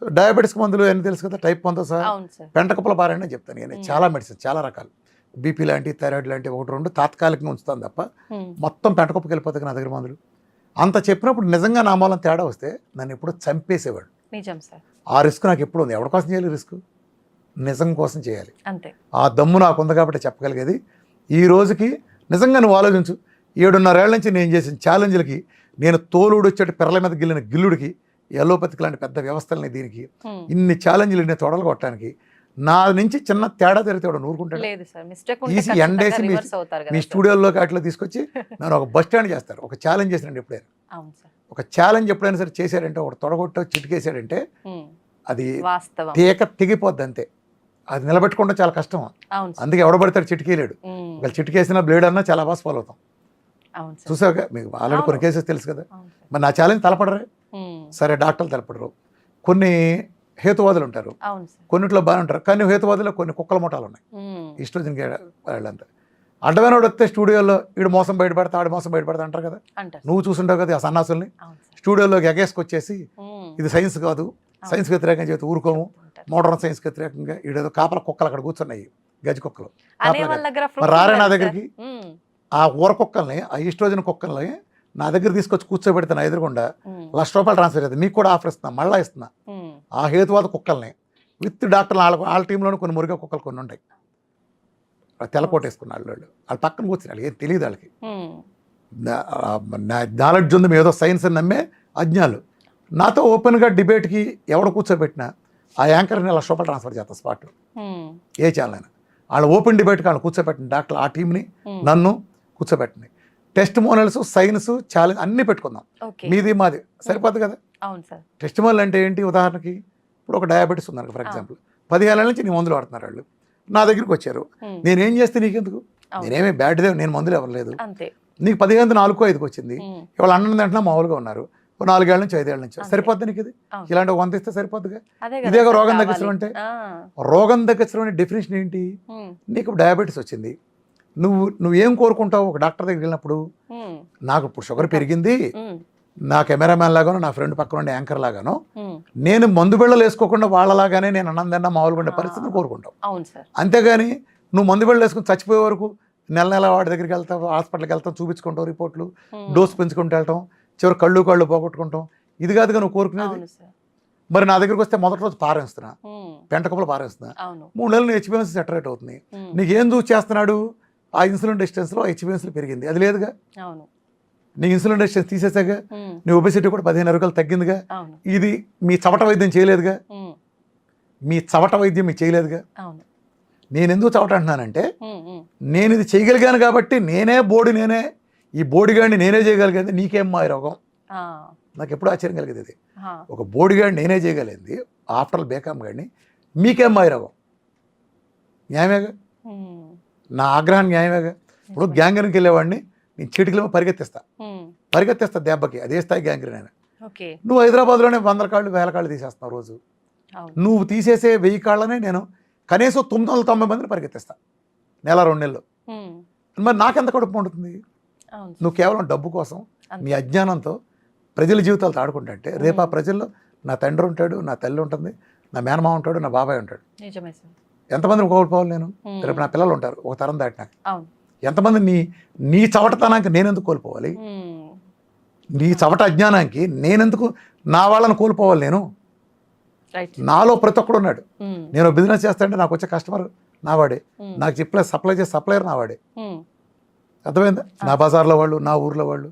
డయాబెటీస్ మందులు అని తెలుసు కదా, టైప్ 1తో సహా పెంటకప్పుల పారండి అని చెప్తాను. చాలా మెడిసిన్, చాలా రకాలు. బీపీ లాంటి థైరాయిడ్ లాంటి ఒకటి రెండు తాత్కాలికంగా ఉంచుతాను తప్ప మొత్తం పెంటకొప్పకి వెళ్ళిపోతుంది నా దగ్గర మందులు. అంత చెప్పినప్పుడు నిజంగా నా మూలం తేడా వస్తే నన్ను ఎప్పుడూ చంపేసేవాడు. నిజం సార్. ఆ రిస్క్ నాకు ఎప్పుడు ఉంది. ఎవరి కోసం చేయాలి రిస్క్? నిజం కోసం చేయాలి. అంతే. ఆ దమ్ము నాకు ఉంది కాబట్టి చెప్పగలిగేది. ఈ రోజుకి నిజంగా నువ్వు ఆలోచించు, 7.5 ఏళ్ల నుంచి నేను చేసిన ఛాలెంజ్లకి, నేను తోలుడు వచ్చేటి పిర్రల మీద గిల్లిన గిల్లుడికి, ఎలోపతికి లాంటి పెద్ద వ్యవస్థలని దీనికి ఇన్ని ఛాలెంజ్లు ఇన్ని తొడలు కొట్టడానికి నా నుంచి చిన్న తేడా జరిగితే వాడు నూరుకుంటాడు. తీసి ఎండేసి మీ స్టూడియోలోకి అట్లా తీసుకొచ్చి నన్ను ఒక బస్ స్టాండ్ చేస్తారు. ఒక ఛాలెంజ్ చేసినండి ఎప్పుడైనా, ఒక ఛాలెంజ్ ఎప్పుడైనా సరే చేశాడంటే, ఒక తొడగొట్టో చిటికేసాడంటే అది తెగిపోద్ది అంతే. అది నిలబెట్టుకుంటే చాలా కష్టం. అందుకే ఎవడబడతాడు చిటికేయలేడు. ఒకవేళ చిటికేసిన బ్లేడ్ అన్నా చాలా బాగా ఫాలో అవుతాం. చూసాక మీకు ఆల్రెడీ కొన్ని కేసెస్ తెలుసు కదా. మరి నా ఛాలెంజ్ తలపడరే, సరే డాక్టర్లు తలపడరు, కొన్ని హేతువాదులు ఉంటారు, కొన్నిట్లో బాగానే ఉంటారు. కానీ హేతువాదులో కొన్ని కుక్కల ముఠాలు ఉన్నాయి. ఈస్ట్రోజన్ వాళ్ళంతా అడ్డమైన వాడు వస్తే స్టూడియోలో వీడు మోసం బయటపడతా, ఆడు మోసం బయటపడతా అంటారు కదా. నువ్వు చూసుంటావు కదా ఆ సన్నాసుల్ని. స్టూడియోలోకి ఎగేసుకొచ్చేసి ఇది సైన్స్ కాదు, సైన్స్ వ్యతిరేకంగా చేతి ఊరుకోము, మోడర్న్ సైన్స్ వ్యతిరేకంగా ఈడేదో కాపల కుక్కలు అక్కడ కూర్చున్నాయి, గజ కుక్కలు. మరి రారే నా దగ్గరికి ఆ ఊర కుక్కల్ని, ఆ ఈస్ట్రోజన్ కుక్కల్ని నా దగ్గర తీసుకొచ్చి కూర్చోబెడితే నా ఎదురుకుండా ₹1,00,000 ట్రాన్స్ఫర్ అవుతుంది. మీకు కూడా ఆఫర్ ఇస్తున్నా, మళ్ళీ ఇస్తున్నా. ఆ హేతువాద కుక్కల్ని విత్ డాక్టర్లు వాళ్ళ టీంలోనే కొన్ని మురిగా కుక్కలు కొన్ని ఉంటాయి, తెల్లకోట వేసుకున్న వాళ్ళు పక్కన కూర్చుని ఏం తెలియదు వాళ్ళకి. నాలెడ్జ్ ఉంది, ఏదో సైన్స్ అని నమ్మే అజ్ఞాలు. నాతో ఓపెన్గా డిబేట్కి ఎవడు కూర్చోబెట్టినా ఆ యాంకర్ని ₹1,00,000 ట్రాన్స్ఫర్ చేస్తా స్పాట్. ఏ ఛానల్ అయినా వాళ్ళు ఓపెన్ డిబేట్కి వాళ్ళు కూర్చోబెట్టిన డాక్టర్ ఆ టీంని నన్ను కూర్చోబెట్టింది. టెస్ట్ మోనల్స్, సైన్స్, ఛాలెంజ్ అన్నీ పెట్టుకుందాం. మీది మాది సరిపోద్ది కదా. టెస్ట్ మోనల్ అంటే ఏంటి? ఉదాహరణకి ఇప్పుడు ఒక డయాబెటీస్ ఉందనుకో ఫర్ ఎగ్జాంపుల్, 15 ఏళ్ళ నుంచి నీ మందులు వాడుతున్నారు వాళ్ళు, నా దగ్గరికి వచ్చారు. నేనేం చేస్తే నీకెందుకు? నేనేమి బ్యాడ్దే, నేను మందులు ఇవ్వలేదు. నీకు 15 4 5కి వచ్చింది, ఇవాళ అన్నం తింటున్నా మామూలుగా ఉన్నారు, 4 ఏళ్ళ నుంచి 5 ఏళ్ళ నుంచి సరిపోద్ది నీకు. ఇది ఇలాంటి 100 ఇస్తే సరిపోద్దిగా. ఇదే రోగం తగ్గించడం అంటే. రోగం తగ్గించడం అనే డెఫినేషన్ ఏంటి? నీకు డయాబెటీస్ వచ్చింది, నువ్వేం కోరుకుంటావు ఒక డాక్టర్ దగ్గరికి వెళ్ళినప్పుడు? నాకు ఇప్పుడు షుగర్ పెరిగింది, నా కెమెరామ్యాన్ లాగానో నా ఫ్రెండ్ పక్కన ఉండే యాంకర్ లాగానో నేను మందు బిళ్ళలు వేసుకోకుండా వాళ్ళలాగానే నేను అన్నం తిన్నా మామూలుగా ఉండే పరిస్థితిని కోరుకుంటావు. అంతేగాని నువ్వు మందు బిళ్ళలు వేసుకుని చచ్చిపోయే వరకు నెల వాడి దగ్గరికి వెళ్తావు, హాస్పిటల్కి వెళ్తావు, చూపించుకుంటావు, రిపోర్ట్లు, డోస్ పెంచుకుంటూ వెళ్తాం, చివరి కళ్ళు పోగొట్టుకుంటాం. ఇది కాదుగా నువ్వు కోరుకునేది. మరి నా దగ్గరికి వస్తే మొదటి రోజు పారేస్తున్నా, పెంట కప్పులు పారేస్తున్నా, 3 నెలలు హెచ్బిఎన్స్ సెటరేట్ అవుతుంది. నీకేం చూసి చేస్తున్నాడు? ఆ ఇన్సులిన్ రెసిస్టెన్స్లో హెచ్బిఎన్స్లు పెరిగింది, అది లేదుగా. నీ ఇన్సులిన్ రెసిస్టెన్స్ తీసేసాగా, నీ ఒబెసిటీ కూడా 15 అరగలు తగ్గిందిగా. ఇది మీ చవట వైద్యం చేయలేదుగా, మీ చవట వైద్యం మీకు చేయలేదుగా. నేను ఎందుకు చవట అంటున్నానంటే, నేను ఇది చేయగలిగాను కాబట్టి నేనే ఈ బోడిగాడిని నేనే చేయగలిగేది. నీకేం మా రోగం? నాకు ఎప్పుడు ఆశ్చర్యం కలిగేది ఇది. ఒక బోడిగాడిని నేనే చేయగలిగింది, ఆఫ్టర్ ఆల్ బేకామ్ గాడిని, మీకేం మా రోగం? న్యాయమేగా, నా ఆగ్రహాన్ని న్యాయమేగా. ఇప్పుడు గ్యాంగ్రీన్కి వెళ్ళేవాడిని నేను చీటికలేమో పరిగెత్తిస్తా దెబ్బకి, అదే స్థాయి గ్యాంగ్రీన్ అయినా. నువ్వు హైదరాబాద్లోనే 100 కాళ్ళు 1000 కాళ్ళు తీసేస్తున్నావు రోజు. నువ్వు తీసేసే 1000 కాళ్ళనే నేను కనీసం 990 మందిని పరిగెత్తిస్తా నెల 2 నెలలు. మరి నాకెంత కడుపు ఉంటుంది? నువ్వు కేవలం డబ్బు కోసం నీ అజ్ఞానంతో ప్రజల జీవితాలతో ఆడుకుంటే రేపు ఆ ప్రజల్లో నా తండ్రి ఉంటాడు, నా తల్లి ఉంటుంది, నా మేనమా ఉంటాడు, నా బాబాయ్ ఉంటాడు. ఎంతమందిని కోల్పోవాలి నేను? రేపు నా పిల్లలు ఉంటారు ఒక తరం దాటినాక. ఎంతమంది నీ చవటతనానికి నేనెందుకు కోల్పోవాలి? నీ చవట అజ్ఞానానికి నేనెందుకు నా వాళ్ళని కోల్పోవాలి? నేను నాలో ప్రతి ఒక్కడు ఉన్నాడు. నేను బిజినెస్ చేస్తానంటే నాకు వచ్చే కస్టమర్ నావాడే, నాకు చెప్పలే సప్లై చేసే సప్లయర్ నావాడే. అర్థమైందా? నా బజార్లో వాళ్ళు, నా ఊర్లో వాళ్ళు,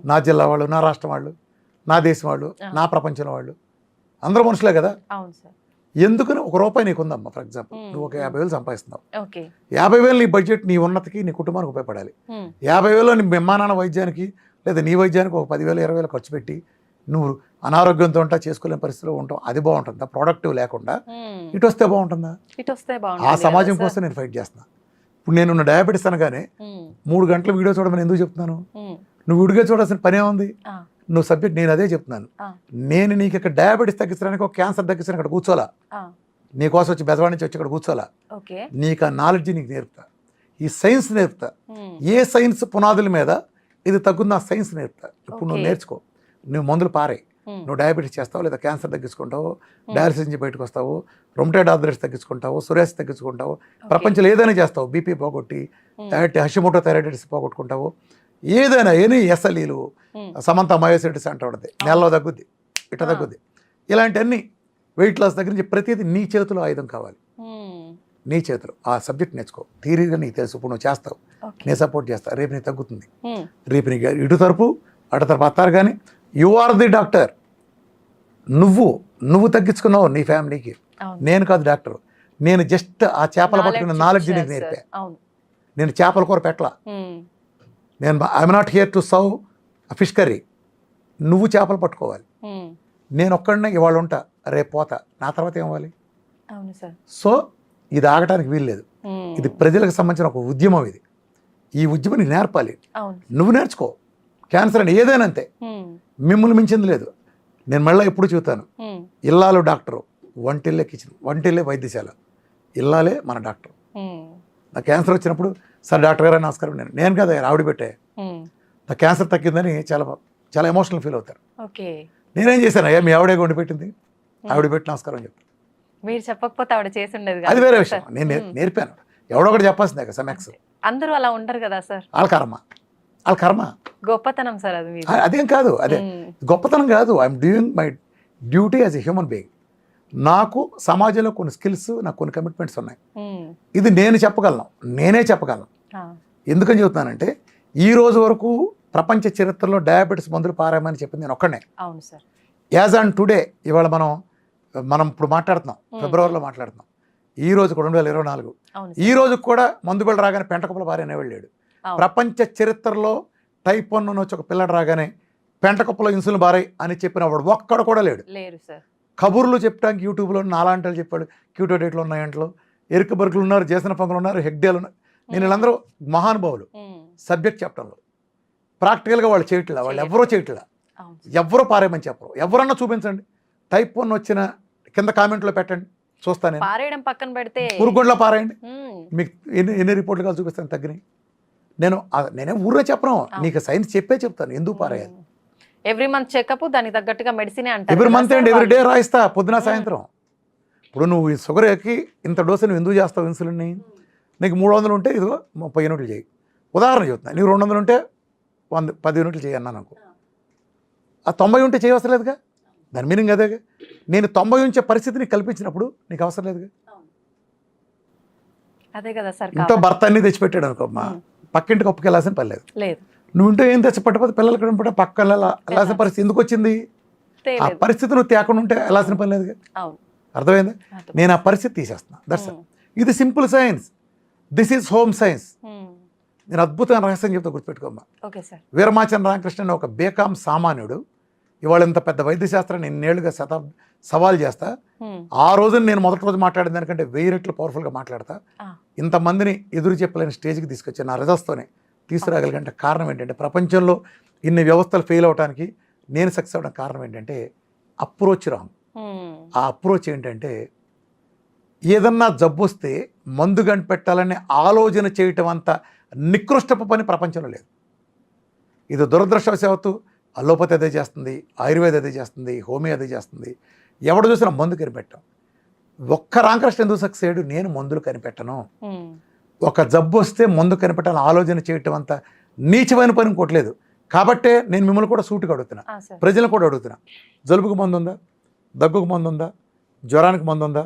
నా జిల్లా వాళ్ళు, నా రాష్ట్రం వాళ్ళు, నా దేశం వాళ్ళు, నా ప్రపంచంలో వాళ్ళు, అందరూ మనుషులే కదా. ఎందుకని ₹1 నీకు ఉందమ్మా, ఫర్ ఎగ్జాంపుల్ నువ్వు ఒక 50,000 సంపాదిస్తున్నావు, 50,000 నీ బడ్జెట్ నీ ఉన్నతికి నీ కుటుంబానికి ఉపయోగపడాలి. 50,000 నీ అమ్మానాన్న వైద్యానికి లేదా నీ వైద్యానికి ఒక 10,000 20,000 ఖర్చు పెట్టి నువ్వు అనారోగ్యంతో ఉంటా, చేసుకోలేని పరిస్థితిలో ఉంటావు, అది బాగుంటుందా? ప్రొడక్టివ్ లేకుండా ఇటు వస్తే బాగుంటుందా? ఆ సమాజం కోసం నేను ఫైట్ చేస్తున్నా. ఇప్పుడు నేను డయాబెటీస్ అనగానే 3 గంటలు వీడియో చూడమని ఎందుకు చెప్తున్నాను? నువ్వు వీడియో చూడాల్సిన పనే ఉంది. నువ్వు సబ్జెక్ట్, నేను అదే చెప్తున్నాను. నేను నీకు ఇక్కడ డయాబెటీస్ తగ్గించడానికి, ఒక క్యాన్సర్ తగ్గించడానికి ఇక్కడ కూర్చోలా, నీకోసం వచ్చి బెజవాడి నుంచి వచ్చి ఇక్కడ కూర్చోలా. నీకు ఆ నాలెడ్జ్ నీకు నేర్పుతా, ఈ సైన్స్ నేర్పుతా. ఏ సైన్స్ పునాదుల మీద ఇది తగ్గుంది ఆ సైన్స్ నేర్పుతా. ఇప్పుడు నువ్వు నేర్చుకో, నువ్వు మందులు పారాయి, నువ్వు డయాబెటీస్ చేస్తావు, లేదా క్యాన్సర్ తగ్గించుకుంటావు, డయాలసిస్ నుంచి బయటకు వస్తావు, రొమటైడ్ ఆర్థరైటిస్ తగ్గించుకుంటావు, సోరియాసిస్ తగ్గించుకుంటావు, ప్రపంచంలో ఏదైనా చేస్తావు, బీపీ పోగొట్టి, హషిమోటో థైరాయిడిస్ పోగొట్టుకుంటావు, ఏదైనా ఎస్ఎల్ఈలు, సమంత మయోసైటిస్ అంటూ ఉంటుంది, నెలలో తగ్గుద్ది, ఇట్లా తగ్గుద్ది. ఇలాంటివన్నీ వెయిట్ లాస్ దగ్గర నుంచి ప్రతిదీ నీ చేతిలో ఆయుధం కావాలి. నీ చేతులు ఆ సబ్జెక్ట్ నేర్చుకో, థియరీగా నీకు తెలుసు, ఇప్పుడు నువ్వు చేస్తావు, నేను సపోర్ట్ చేస్తా, రేపు నీకు తగ్గుతుంది, రేపు నీకు ఇటు తరపు అటు తరపు అత్తారు. కానీ యు ఆర్ ది డాక్టర్. నువ్వు తగ్గించుకున్నావు నీ ఫ్యామిలీకి, నేను కాదు డాక్టర్. నేను జస్ట్ ఆ చేపలు పట్టుకున్న నాలెడ్జ్ నీకు నేర్పా. నేను చేపల కూర పెట్టలా, నేను I'm not here to serve fish curry. నువ్వు చేపలు పట్టుకోవాలి, నేను ఒక్కడనే ఇవాళ ఉంటా, రేపు పోతా, నా తర్వాత ఏమవ్వాలి? సో ఇది ఆగటానికి వీల్లేదు. ఇది ప్రజలకు సంబంధించిన ఒక ఉద్యమం. ఈ ఉద్యమం నీకు నేర్పాలి, నువ్వు నేర్చుకో. క్యాన్సర్ అని ఏదైనా అంతే, మిమ్మల్ని మించింది లేదు. నేను మళ్ళీ ఎప్పుడు చూస్తాను, ఇల్లాలు డాక్టరు, వంటిల్లే కిచెన్, వంటిల్లే వైద్యశాల, ఇల్లాలే మన డాక్టర్. నా క్యాన్సర్ వచ్చినప్పుడు, సార్ డాక్టర్ గారు నమస్కారం, నేను కదా ఆవిడ పెట్టే, నా క్యాన్సర్ తగ్గిందని చాలా చాలా ఎమోషనల్ ఫీల్ అవుతారు. నేనేం చేశాను, అయ్యా మీ ఆవిడే వండి పెట్టింది, ఆవిడ పెట్టి నమస్కారం అని చెప్తాను. మీరు చెప్పకపోతే ఆవిడ చేసి ఉండేది, అది వేరే విషయం. నేను నేర్పాను, ఎవడో ఒకటి చెప్పాల్సిందే కదా. సమాక్స్ అందరూ అలా ఉండరు కదా సార్, వాళ్ళ కర్మ, గొప్పతనం సార్ అది. అదేం కాదు, అదే గొప్పతనం కాదు. I'm doing my duty as a human being. నాకు సమాజంలో కొన్ని స్కిల్స్, నాకు కొన్ని కమిట్మెంట్స్ ఉన్నాయి. ఇది నేను చెప్పగలను, నేనే చెప్పగలను. ఎందుకని చెబుతున్నానంటే, ఈ రోజు వరకు ప్రపంచ చరిత్రలో డయాబెటీస్ మందులు పారామని చెప్పింది నేను ఒక్కడే. అవును సార్. యాజ్ ఆన్ టుడే, ఇవాళ మనం ఇప్పుడు మాట్లాడుతున్నాం, ఫిబ్రవరిలో మాట్లాడుతున్నాం, ఈ రోజు 2024, ఈ రోజు కూడా మందు బిళ్ళ రాగానే పెంటకుప్పల భార్య వెళ్ళాడు. ప్రపంచ చరిత్రలో టైప్ 1 వచ్చి ఒక పిల్లడు రాగానే పెంటకుప్పలో ఇన్సులిన్ బారై అని చెప్పిన వాడు ఒక్కడు కూడా లేడు. కబుర్లు చెప్పడానికి యూట్యూబ్లో నాలాంటి చెప్పాడు, క్యూటో డేట్లు ఉన్నాయంట్లో, ఎరుక బరుకులు ఉన్నారు, జేసన పంకులు ఉన్నారు, హెగ్డేలు ఉన్నారు. నేను వీళ్ళందరూ మహానుభావులు సబ్జెక్ట్ చెప్పడంలో. ప్రాక్టికల్గా వాళ్ళు చేయట్లా, వాళ్ళు ఎవరో చేయట్లా, ఎవరో పారేయమని చెప్పరు. ఎవరన్నా చూపించండి, టైప్ 1 వచ్చిన కింద కామెంట్లో పెట్టండి, చూస్తాను. పారేయడం పక్కన పెడితే పురుగుండ్లో పారేయండి, మీకు ఎన్ని రిపోర్ట్లు కాదు చూపిస్తాను తగ్గినాయి. నేనే ఊర్లో చెప్పను, నీకు సైన్స్ చెప్పే చెప్తాను ఎందుకు పారేయాలి. ఎవ్రీ మంత్ చెకప్, దానికి తగ్గట్టుగా మెడిసిన్ అంటారు. Every month and every day రాయిస్తా, పొద్దున సాయంత్రం. ఇప్పుడు నువ్వు షుగర్ ఎక్కి ఇంత డోసు నువ్వు ఎందుకు చేస్తావు ఇన్సులిన్ని? నీకు 300 ఉంటే ఇదిగో 30 యూనిట్లు చేయి. ఉదాహరణ చెప్తున్నా, నీకు 200 ఉంటే 10 యూనిట్లు చేయి అన్నా నాకు. ఆ 90 ఉంటే చేయవసరం లేదుగా, దాని మీనింగ్ అదేగా. నేను 90 ఉంచే పరిస్థితిని కల్పించినప్పుడు నీకు అవసరం లేదుగా. అదే కదా సార్. ఇంట్లో భర్త అన్ని తెచ్చిపెట్టాడు అనుకో, మా పక్కింటికి ఒప్పుకి వెళ్ళాల్సిన పని లేదు. నువ్వు ఇంట్లో ఏం తెచ్చిపెట్టకపోతే పిల్లలకి కూడా పక్క వెళ్ళాల్సిన పరిస్థితి ఎందుకు వచ్చింది? ఆ పరిస్థితి నువ్వు తేకుండా ఉంటే వెళ్ళాల్సిన పని లేదుగా. అర్థమైంది? నేను ఆ పరిస్థితి తీసేస్తున్నా. దట్స్ ఇది simple science. This is home science. నేను అద్భుతమైన రహస్యం చెప్తా, గుర్తుపెట్టుకోమ్మా. వీరమాచంద్ర రామకృష్ణ అనే ఒక బేకాం సామాన్యుడు ఇవాళ ఇంత పెద్ద వైద్యశాస్త్రాన్ని ఎన్నేళ్లుగా సవాల్ చేస్తా. ఆ రోజున నేను మొదటి రోజు మాట్లాడిన దానికంటే 1000 రెట్లు పవర్ఫుల్గా మాట్లాడతా. ఇంతమందిని ఎదురు చెప్పలేని స్టేజ్కి తీసుకొచ్చి నా రిజల్ట్స్తోనే తీసుకురాగలిగంటే కారణం ఏంటంటే, ప్రపంచంలో ఇన్ని వ్యవస్థలు ఫెయిల్ అవడానికి నేను సక్సెస్ అవ్వడానికి కారణం ఏంటంటే అప్రోచ్ రాంగ్. ఆ అప్రోచ్ ఏంటంటే, ఏదన్నా జబ్బు వస్తే మందు కనిపెట్టాలనే ఆలోచన చేయటం అంత నికృష్టపు పని ప్రపంచంలో లేదు. ఇది దురదృష్టవశాత్తు అలోపతి అదే చేస్తుంది, ఆయుర్వేద అదే చేస్తుంది, హోమియో అదే చేస్తుంది. ఎవడు చూసినా మందు కనిపెట్టాం. ఒక్క రామకృష్ణ ఎందుకు సక్సెస్ అయ్యాడు? నేను మందులు కనిపెట్టను. ఒక జబ్బు వస్తే మందు కనిపెట్టాలని ఆలోచన చేయటం అంత నీచమైన పని ఇంకోట్లేదు. కాబట్టే నేను మిమ్మల్ని కూడా సూటుగా అడుగుతున్నా, ప్రజలను కూడా అడుగుతున్నా. జలుబుకు మందు ఉందా? దగ్గుకు మందు ఉందా? జ్వరానికి మందు ఉందా?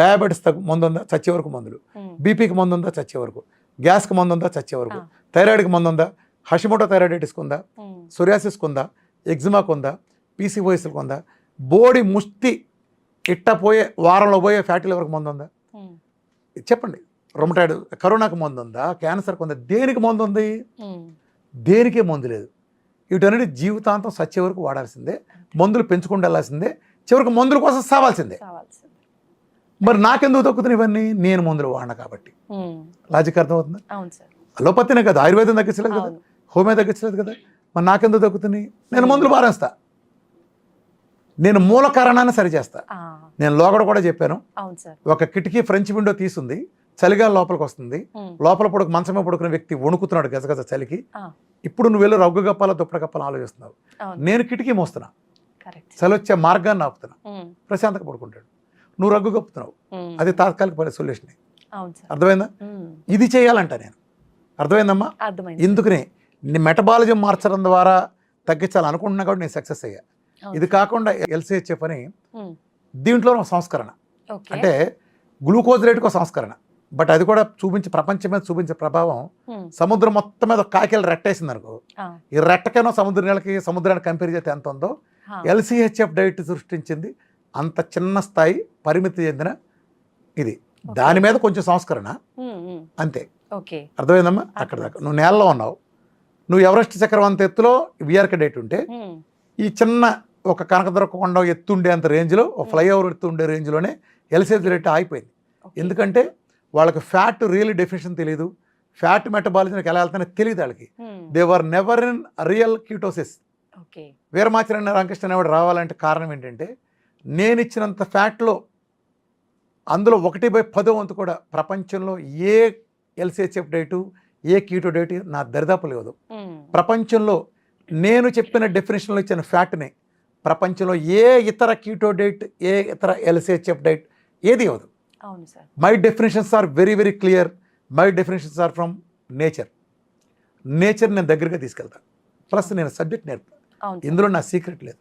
డయాబెటీస్ మందు ఉందా? చచ్చే వరకు మందులు. బీపీకి మందు ఉందా? చచ్చే వరకు. గ్యాస్కి మందు ఉందా? చచ్చే వరకు. థైరాయిడ్కి మందు ఉందా? హషిమోటో థైరాయిడిటిస్కి ఉందా? సోరియాసిస్కి ఉందా? ఎగ్జిమాకు ఉందా? పీసీఓఎస్కి ఉందా? బోడి ముష్టి ఇట్టపోయే వారంలో పోయే ఫ్యాటీ లివర్కి మందు ఉందా? చెప్పండి. రొమటైడ్ కరోనాకి మందు ఉందా? క్యాన్సర్కి ఉందా? దేనికి మందు ఉంది? దేనికే మందు లేదు. వీటన్నిటి జీవితాంతం సచ్చే వరకు వాడాల్సిందే, మందులు పెంచుకుంటూ వెళ్ళాల్సిందే, చివరికి మందుల కోసం సావాల్సిందే. మరి నాకెందుకు తగ్గుతున్నాయి ఇవన్నీ? నేను మందులు వాడినా కాబట్టి. లాజిక్ అర్థమవుతుందా? అలోపతినే కదా, ఆయుర్వేదం తగ్గించలేదు కదా, హోమియో తగ్గించలేదు కదా, మరి నాకెందుకు తగ్గుతున్నాయి? నేను మందులు మారేస్తా, నేను మూల కారణాన్ని సరిచేస్తా. నేను లోగడ కూడా చెప్పాను, ఒక కిటికీ ఫ్రెంచ్ విండో తీసుంది, చలిగాలి లోపలికి వస్తుంది, లోపల మంచమే పడుకున్న వ్యక్తి వణుకుతున్నాడు గజగజ చలికి. ఇప్పుడు నువ్వు వెళ్ళి రగ్గు గప్పాల దుప్పటి కప్పాలని ఆలోచిస్తున్నావు. నేను కిటికీ మోస్తున్నా, కరెక్ట్. చలి వచ్చే మార్గాన్ని ఆపుతున్నావు, ప్రశాంతంగా పడుకుంటాడు. నువ్వు రగ్గు కప్పుతున్నావు, అది తాత్కాలిక సొల్యూషన్. అవును సార్. అర్థమైందా? ఇది చేయాలంట నేను. అర్థమైందమ్మా? అర్థమైంది. ఎందుకని నీ మెటబాలిజం మార్చడం ద్వారా తగ్గించాలనుకుంటున్నా కాబట్టి నేను సక్సెస్ అయ్యా. ఇది కాకుండా LCHF అని దీంట్లో సంస్కరణ, అంటే గ్లూకోజ్ రేటుకు సంస్కరణ, బట్ అది కూడా ప్రపంచం మీద చూపించే ప్రభావం సముద్రం మొత్తం మీద కాకిలు రెట్టేసింది అనుకో, ఈ రెట్టకైనా సముద్రానికి కంపేర్ చేస్తే ఎంత ఉందో LCHF డైట్ సృష్టించింది అంత చిన్న స్థాయి పరిమితి చెందిన ఇది. దాని మీద కొంచెం సంస్కరణ అంతే. అర్థమైందమ్మా? అక్కడ దాకా నువ్వు నేలలో ఉన్నావు, నువ్వు ఎవరెస్ట్ చక్రం అంత ఎత్తులో విఆర్కే డైట్ ఉంటే ఈ చిన్న ఒక కనకదుర్గ కొండ ఎత్తుండే అంత రేంజ్లో, ఒక ఫ్లైఓవర్ ఎత్తుండే రేంజ్లోనే LCHF రేట్ ఆగిపోయింది. ఎందుకంటే వాళ్ళకి ఫ్యాట్ రియల్ డెఫినేషన్ తెలియదు, ఫ్యాట్ మెటబాలిజంకి ఎలా వెళ్తానో తెలియదు వాళ్ళకి. They were never in real ketosis. Veeramacharya Ramakrishna అనేవాడు రావాలంటే కారణం ఏంటంటే, నేను ఇచ్చినంత ఫ్యాట్లో అందులో 1/10 వంతు కూడా ప్రపంచంలో ఏ LCHF డైటు, ఏ కీటో డైట్ నా దరిదాపు లేదు. ప్రపంచంలో నేను చెప్పిన డెఫినేషన్లో ఇచ్చిన ఫ్యాట్ని ప్రపంచంలో ఏ ఇతర కీటో డైట్, ఏ ఇతర LCHF డైట్ ఏది ఇవ్వదు. My definitions are very very clear. My definitions are from nature. నేను దగ్గరగా తీసుకెళ్తాను. ప్లస్ నేను సబ్జెక్ట్ నేర్పుతాను. ఇందులో నా సీక్రెట్ లేదు.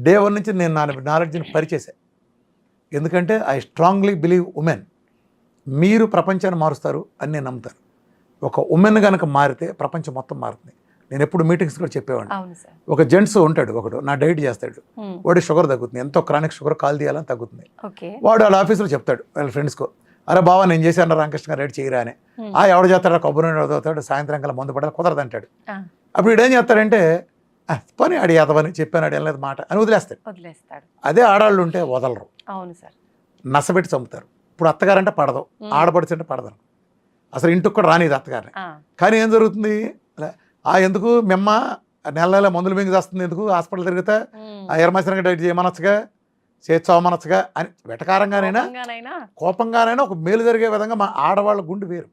డే 1 నుంచి నేను నా నాలెడ్జ్ని పరిచేశాను. ఎందుకంటే ఐ స్ట్రాంగ్లీ బిలీవ్ ఉమెన్, మీరు ప్రపంచాన్ని మారుస్తారు అని నేను నమ్ముతాను. ఒక ఉమెన్ కనుక మారితే ప్రపంచం మొత్తం మారుతుంది. నేను ఎప్పుడు మీటింగ్స్ కూడా చెప్పేవాడిని. ఒక జెంట్స్ ఉంటాడు, ఒకడు నా డైట్ చేస్తాడు, వాడి షుగర్ తగ్గుతుంది, ఎంతో క్రానిక్ షుగర్ కాల్ తీయాలని తగ్గుతుంది. వాడు వాళ్ళ ఆఫీస్లో చెప్తాడు వాళ్ళ ఫ్రెండ్స్కో, అరే బావా నేను చేశాను రామకృష్ణ గారు డైట్ చేయరా అని. ఎవడు చేస్తాడు, కొబ్బరి చదువుతాడు, సాయంత్రం కల్లా మందు పడాలి, కుదరదు అంటాడు. అప్పుడు వీడేం చేస్తాడంటే, పని అడి అతవని చెప్పాను అడి వెళ్ళలేదు మాట అని వదిలేస్తాడు. అదే ఆడవాళ్ళు ఉంటే వదలరు, నసబెట్టి చంపుతారు. ఇప్పుడు అత్తగారంటే పడదు, ఆడపడిచంటే పడదు, అసలు ఇంటికి కూడా రానిది అత్తగారిని. కానీ ఏం జరుగుతుంది, ఎందుకు మెమ్మ నెల మందులు మింగి చేస్తుంది, ఎందుకు హాస్పిటల్ తిరిగితే ఎర్రమసరంగా డైట్ చేయమనొచ్చుగా, చేర్చవమనొచ్చుగా అని వెటకారంగానైనా కోపంగానైనా ఒక మేలు జరిగే విధంగా మా ఆడవాళ్ళ గుండె వేరు.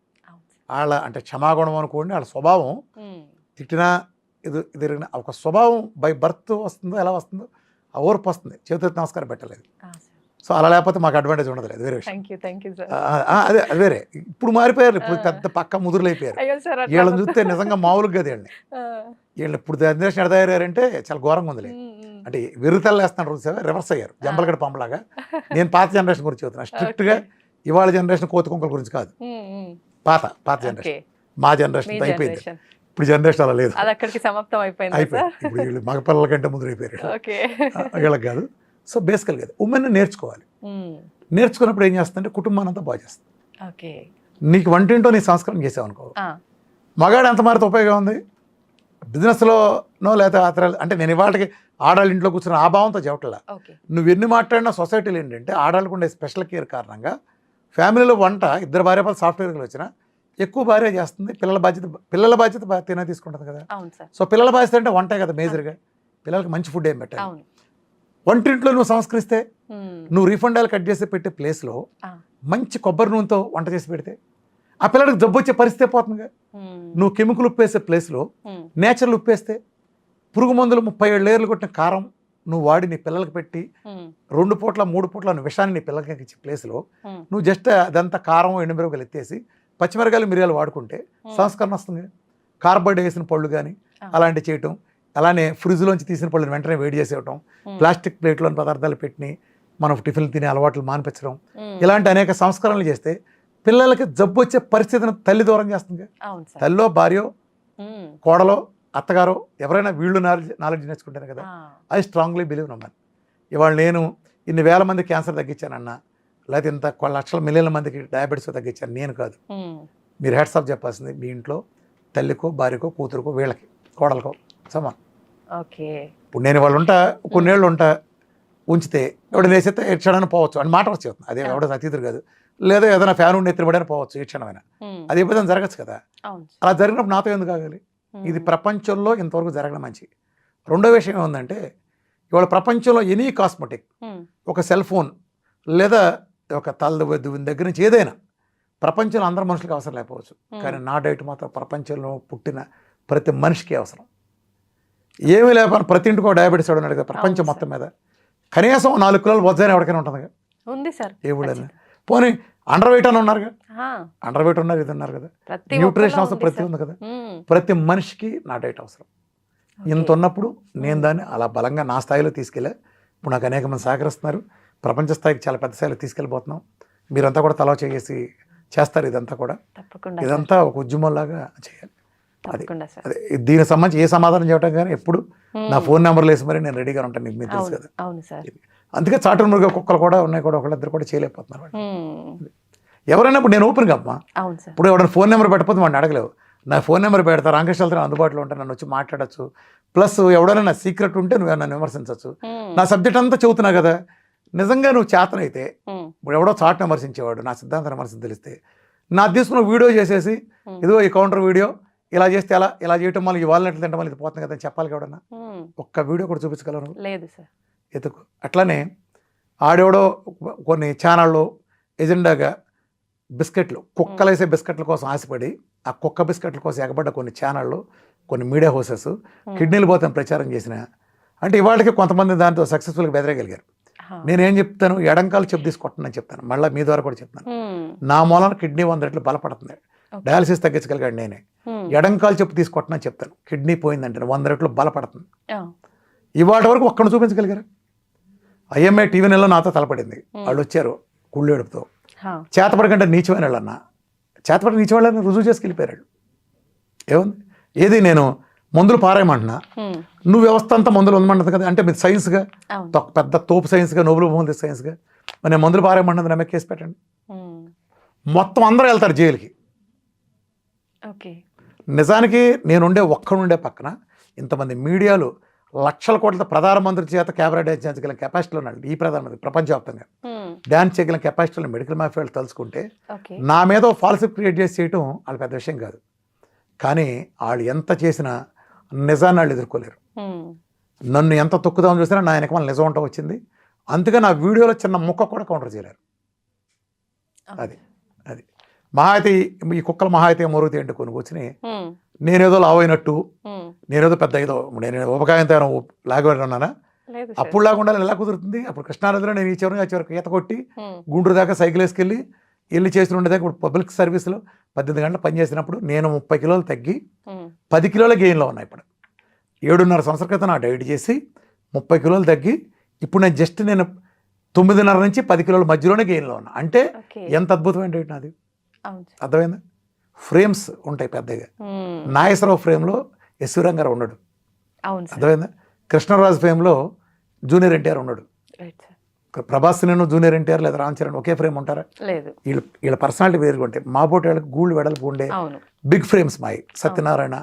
వాళ్ళ అంటే క్షమాగుణం అనుకోండి, వాళ్ళ స్వభావం తిట్టినా ఇది ఒక స్వభావం బై బర్త్ వస్తుందో ఎలా వస్తుందో ఆ ఓర్పు వస్తుంది. చేతులెత్తి నమస్కారం పెట్టలేదు. సో అలా లేకపోతే మాకు అడ్వాంటేజ్ ఉండదు, అది వేరే విషయం. అదే అది వేరే. ఇప్పుడు మారిపోయారు, ఇప్పుడు పెద్ద పక్క ముదురులు అయిపోయారు. వీళ్ళని చూస్తే నిజంగా మామూలుగా కదా వీళ్ళు ఇప్పుడు జనరేషన్ ఎడ తయారంటే చాలా ఘోరంగా ఉందిలే. అంటే వెర్రితల్లు వేస్తున్నారు, రివర్స్ అయ్యారు, జంబలగడ పంపలాగా. నేను పాత జనరేషన్ గురించి చెబుతున్నా, స్ట్రిక్ట్గా. ఇవాళ జనరేషన్ కోతి కుంకల గురించి కాదు, పాత జనరేషన్. మా జనరేషన్ అయిపోయింది, ఇప్పుడు జనరేషన్ అలా లేదు, అయిపోయింది. ఇప్పుడు వీళ్ళు మగ పిల్లల కంటే ముదురు అయిపోయారు, వీళ్ళకి కాదు. సో బేసికల్గా ఉమెన్ నేర్చుకోవాలి. నేర్చుకున్నప్పుడు ఏం చేస్తుందంటే కుటుంబాన్ని అంతా బాగా చేస్తుంది. నీకు నీ సంస్కారం చేసావు అనుకో, మగాడు ఎంత మారితే ఉపయోగం ఉంది. బిజినెస్లోనో లేదా అంటే నేను ఇవాళకి ఆడాళ్ళ ఇంట్లో కూర్చున్న ఆ భావంతో చెప్పట్లా. నువ్వు ఎన్ని మాట్లాడినా సొసైటీలో ఏంటంటే ఆడాళ్ళకు ఉండే స్పెషల్ కేర్ కారణంగా ఫ్యామిలీలో వంట 2 భార్య సాఫ్ట్వేర్లు వచ్చినా ఎక్కువ భార్య చేస్తుంది. పిల్లల బాధ్యత తినే తీసుకుంటుంది కదా. సో పిల్లల బాధ్యత అంటే వంటే కదా మేజర్గా. పిల్లలకి మంచి ఫుడ్ ఏం పెట్టాలి. వంటింట్లో నువ్వు సంస్కరిస్తే, నువ్వు రీఫండ్ ఆయిల్ కట్ చేసి పెట్టే ప్లేస్లో మంచి కొబ్బరి నూనెతో వంట చేసి పెడితే ఆ పిల్లడికి జబ్బు వచ్చే పరిస్థితి పోతుందిగా. నువ్వు కెమికల్ ఉప్పేసే ప్లేస్లో నేచురల్ ఉప్పేస్తే, పురుగు మందులు 37 లేయర్లు కొట్టిన కారం నువ్వు వాడి నీ పిల్లలకి పెట్టి 2 పూట్ల 3 పూట్ల విషాన్ని నీ పిల్లలకి ఇచ్చే ప్లేస్లో నువ్వు జస్ట్ అదంతా కారం ఎండుమిరపకాయలు ఎత్తేసి పచ్చిమిరకాయలు మిరియాలు వాడుకుంటే సంస్కరణ వస్తుంది. కార్బోహైడ్రేట్ వేసిన పళ్ళు కానీ అలాంటివి చేయటం, అలానే ఫ్రిడ్జ్లోంచి తీసిన పళ్ళని వెంటనే వేడి చేసి ఇవ్వటం, ప్లాస్టిక్ ప్లేట్లోని పదార్థాలు పెట్టి మనం టిఫిన్లు తినే అలవాట్లు మానిపించడం, ఇలాంటి అనేక సంస్కరణలు చేస్తే పిల్లలకి జబ్బు వచ్చే పరిస్థితిని తల్లి దూరం చేస్తుంది. తల్లో, భార్యో, కోడలో, అత్తగారో ఎవరైనా వీళ్ళు నాలెడ్జ్ నేర్చుకుంటారు కదా. ఐ స్ట్రాంగ్లీ బిలీవ్ నమ్మను. ఇవాళ నేను ఇన్ని వేల మంది క్యాన్సర్ తగ్గించానన్నా, లేకపోతే ఇంత లక్షల మిలియన్ల మందికి డయాబెటీస్ తగ్గించాను నేను కాదు. మీరు హ్యాట్స్ ఆఫ్ చెప్పాల్సింది మీ ఇంట్లో తల్లికో, భార్యకో, కూతురుకో, వీళ్ళకి, కోడలకో సమాన్. ఇప్పుడు నేను వాళ్ళు ఉంటా, కొన్నేళ్ళు ఉంటా, ఉంచితే ఎవడ వేసేస్తే ఏ క్షణాన్ని పోవచ్చు అని మాట వచ్చి అదే ఎవడ అతీతుడు కాదు. లేదా ఏదైనా ఫ్యాన్ ఉండి ఎత్తిపడని పోవచ్చు ఏ క్షణమైనా. అది ఎప్పుడైనా జరగచ్చు కదా. అలా జరిగినప్పుడు నాతో ఎందుకు కాగాలి? ఇది ప్రపంచంలో ఇంతవరకు జరగడం మంచి. రెండో విషయం ఏముందంటే, ఇవాళ ప్రపంచంలో ఎనీ కాస్మెటిక్, ఒక సెల్ ఫోన్ లేదా ఒక తలదువ్విన దగ్గర నుంచి ఏదైనా ప్రపంచంలో అందరు మనుషులకి అవసరం లేకపోవచ్చు, కానీ నా డైట్ మాత్రం ప్రపంచంలో పుట్టిన ప్రతి మనిషికి అవసరం. ఏమీ లేకపోతే ప్రతి ఇంటికి ఒక డయాబెటీస్ వాడు ఉన్నాడు కదా ప్రపంచం అవును మొత్తం మీద. కనీసం 4 కిలోలు వజ్జాయిని ఎవరికైనా ఉంటుంది కదా ఉంది సార్. ఏ ఊళ్ళో. పోనీ అండర్ వెయిట్ అని ఉన్నారు కదా, ఆ, అండర్ వెయిట్ ఉన్నారు ఇది ఉన్నారు కదా, ప్రతి న్యూట్రిషన్ ఒక్కరిలో అవసరం ఉంది ప్రతి సార్. ఉంది కదా. ఉమ్, ప్రతి మనిషికి నా డైట్ అవసరం. ఇంత ఓకే. ఉన్నప్పుడు నేను దాన్ని అలా బలంగా నా స్థాయిలో తీసుకెళ్ళా. ఇప్పుడు నాకు అనేక మంది సహకరిస్తున్నారు. ప్రపంచ స్థాయికి చాలా పెద్ద స్థాయిలో తీసుకెళ్ళిపోతున్నాం. మీరంతా కూడా తలా చేసి చేస్తారు ఇదంతా కూడా. తప్పకుండా సార్, ఇదంతా ఒక ఉద్యమంలాగా చేయాలి. అది తప్పకుండా సార్. అదే దీనికి సంబంధించి ఏ సమాధానం చెప్పడం కానీ ఎప్పుడు ఉమ్, నా ఫోన్ నెంబర్లు వేసి మరి నేను రెడీగా ఉంటాను, మీకు తెలుసు అవును కదా. అవును సార్. అందుకే చాటు మురుగా కుక్కలు కూడా ఉన్నాయి కూడా ఒకళ్ళిద్దరు కూడా చేయలేకపోతున్నారు వాళ్ళు. ఉమ్, ఎవరైనా ఇప్పుడు నేను ఓపెన్గా అమ్మా, అవును సార్. ఇప్పుడు ఎవరైనా ఫోన్ నెంబర్ పెట్టకపోతే వాడిని అడగలేవు. నా ఫోన్ నెంబర్ పెడతా, రామకృష్ణ అందుబాటులో ఉంటే నన్ను వచ్చి మాట్లాడచ్చు. ప్లస్ ఎవడైనా నా సీక్రెట్ ఉంటే నువ్వు నన్ను విమర్శించవచ్చు. ఉమ్, నా సబ్జెక్ట్ అంతా చెబుతున్నా కదా, నిజంగా నువ్వు చేతనైతే ఉమ్, ఇప్పుడు ఎవడో చాట్ విమర్శించేవాడు నా సిద్ధాంతం విమర్శించి తెలిస్తే నా తీసుకున్న వీడియో చేసేసి ఉమ్, ఇదిగో ఈ కౌంటర్ వీడియో ఇలా చేస్తే ఎలా, ఇలా చేయటం వల్ల ఈ వాల్నట్లు తింటం వల్ల ఇది పోతుంది కదా అని చెప్పాలి ఎవడన్నా. ఉమ్, ఒక్క వీడియో కూడా చూపించగలరు లేదు సార్. ఎతుకు. అట్లానే ఆడెవడో కొన్ని ఛానళ్ళు ఎజెండాగా బిస్కెట్లు కుక్కలు వేసే బిస్కెట్ల కోసం ఆశపడి ఆ కుక్క బిస్కెట్ల కోసం ఎగబడ్డ కొన్ని ఛానళ్ళు, కొన్ని మీడియా హౌసెస్ కిడ్నీలు పోతాను ప్రచారం చేసిన అంటే ఇవాళకి కొంతమంది దాంతో సక్సెస్ఫుల్గా బెదరగలిగారు. ఆహా. నేనేం చెప్తాను, ఎడంకాలు చెప్పు తీసుకొట్టనని చెప్తాను. మళ్ళీ మీ ద్వారా కూడా చెప్తాను. ఉమ్, నా మూలన కిడ్నీ 100 రెట్లు బలపడుతుంది. ఓకే. డయాలసిస్ తగ్గించగలిగాడు నేనే. ఉమ్, ఎడంకాలు చెప్పు తీసుకొట్టనని చెప్తాను. కిడ్నీ పోయిందంటే 100 రెట్లు బలపడుతుంది. ఆ, ఇవాళ వరకు ఒక్కడిని చూపించగలిగారు. ఐఎంఐ టీవీ నెలలో నాతో తలపడింది. వాళ్ళు వచ్చారు కుళ్ళేడుపుతో. ఆ, చేతపడకంటే నీచమైన వాళ్ళు అన్న, చేతపడి నీచమైన వాళ్ళని రుజువు చేసి వెళ్ళిపోయాడు. ఏముంది, ఏది నేను మందులు పారేయమంటున్నా, ఉమ్, నువ్వు వ్యవస్థ అంతా మందులు ఉందమంటుంది కదా, అంటే మీరు సైన్స్గా అవును. పెద్ద తోపు సైన్స్గా నోబెల్ బహుమతి సైన్స్గా మరి నేను మందులు పారేయమంటుంది నా మీద కేసు పెట్టండి. ఉమ్, మొత్తం అందరూ వెళ్తారు జైలుకి. ఓకే. నిజానికి నేనుండే ఒక్కడుండే పక్కన ఇంతమంది మీడియాలు లక్షల కోట్ల ప్రధానమంత్రి చేత కెమెరా డ్యాన్స్ చేయగల కెపాసిటీలో ఉన్నాడు ఈ ప్రధానమంత్రి ప్రపంచవ్యాప్తంగా. ఉమ్, డ్యాన్స్ చేయగల కెపాసిటీలో మెడికల్ మాఫియాలు తలుచుకుంటే ఓకే. నా మీద ఫాల్స్ క్రియేట్ చేసి చేయటం వాళ్ళ పెద్ద విషయం కాదు. కానీ వాళ్ళు ఎంత చేసినా నిజాన్ని వాళ్ళు ఎదుర్కోలేరు. ఉమ్, నన్ను ఎంత తొక్కుదామని చూసినా నా వెనక మన నిజం ఉంటా వచ్చింది. అందుకే నా వీడియోలో చిన్న ముక్క కూడా కౌంటర్ చేయలేరు. అది అది మహా అయితే ఈ కుక్కల మహా అయితే మరుగుతాయి అంటే కొన్ని వచ్చినాయి. ఉమ్, నేనేదో లావు అయినట్టు, ఉమ్, నేనేదో పెద్ద ఏదో నేను ఉపకాయం తేను లాగబడి ఉన్నానా, లేదు సార్. అప్పుడు లాగా ఉండాలి ఎలా కుదురుతుంది. అప్పుడు కృష్ణానదిలో నేను ఈ చివరి ఆ చివరికి ఈత కొట్టి ఉమ్, గుంటూరు దాకా సైకిల్ వేసుకెళ్ళి వెళ్ళి చేసి ఉండేదాకా ఇప్పుడు పబ్లిక్ సర్వీస్లో 18 గంటలు పనిచేసినప్పుడు నేను 30 కిలోలు తగ్గి ఉమ్, 10 కిలోల గెయిన్లో ఉన్నా. ఇప్పుడు 7.5 సంవత్సరాల క్రితం నా డైట్ చేసి 30 కిలోలు తగ్గి ఇప్పుడు నేను జస్ట్ నేను 9.5 నుంచి 10 కిలోల మధ్యలోనే గెయిన్లో ఉన్నా. అంటే ఓకే. ఎంత అద్భుతమైన డైట్ నాది. అవును సార్. అర్థమైందా. ఫ్రేమ్స్ ఉంటాయి పెద్దగా. ఉమ్, నాగేశ్వరరావు ఫ్రేమ్లో ఎస్వి రంగారావు ఉన్నాడు. అవును సార్. అర్థమైందా. కృష్ణరాజు ఫ్రేమ్లో జూనియర్ ఎన్టీఆర్ ఉన్నాడు. Right sir. ప్రభాస్ నేను జూనియర్ ఎన్టీఆర్ లేదా రామ్ చరణ్ ఒకే ఫ్రేమ్ ఉంటారా? లేదు. వీళ్ళ పర్సనాలిటీ వేరుగా ఉంటాయి. మా పోటీ వాళ్ళకి గూళ్ళు వెడల్పు ఉండే అవును. బిగ్ ఫ్రేమ్స్ మాయి. సత్యనారాయణ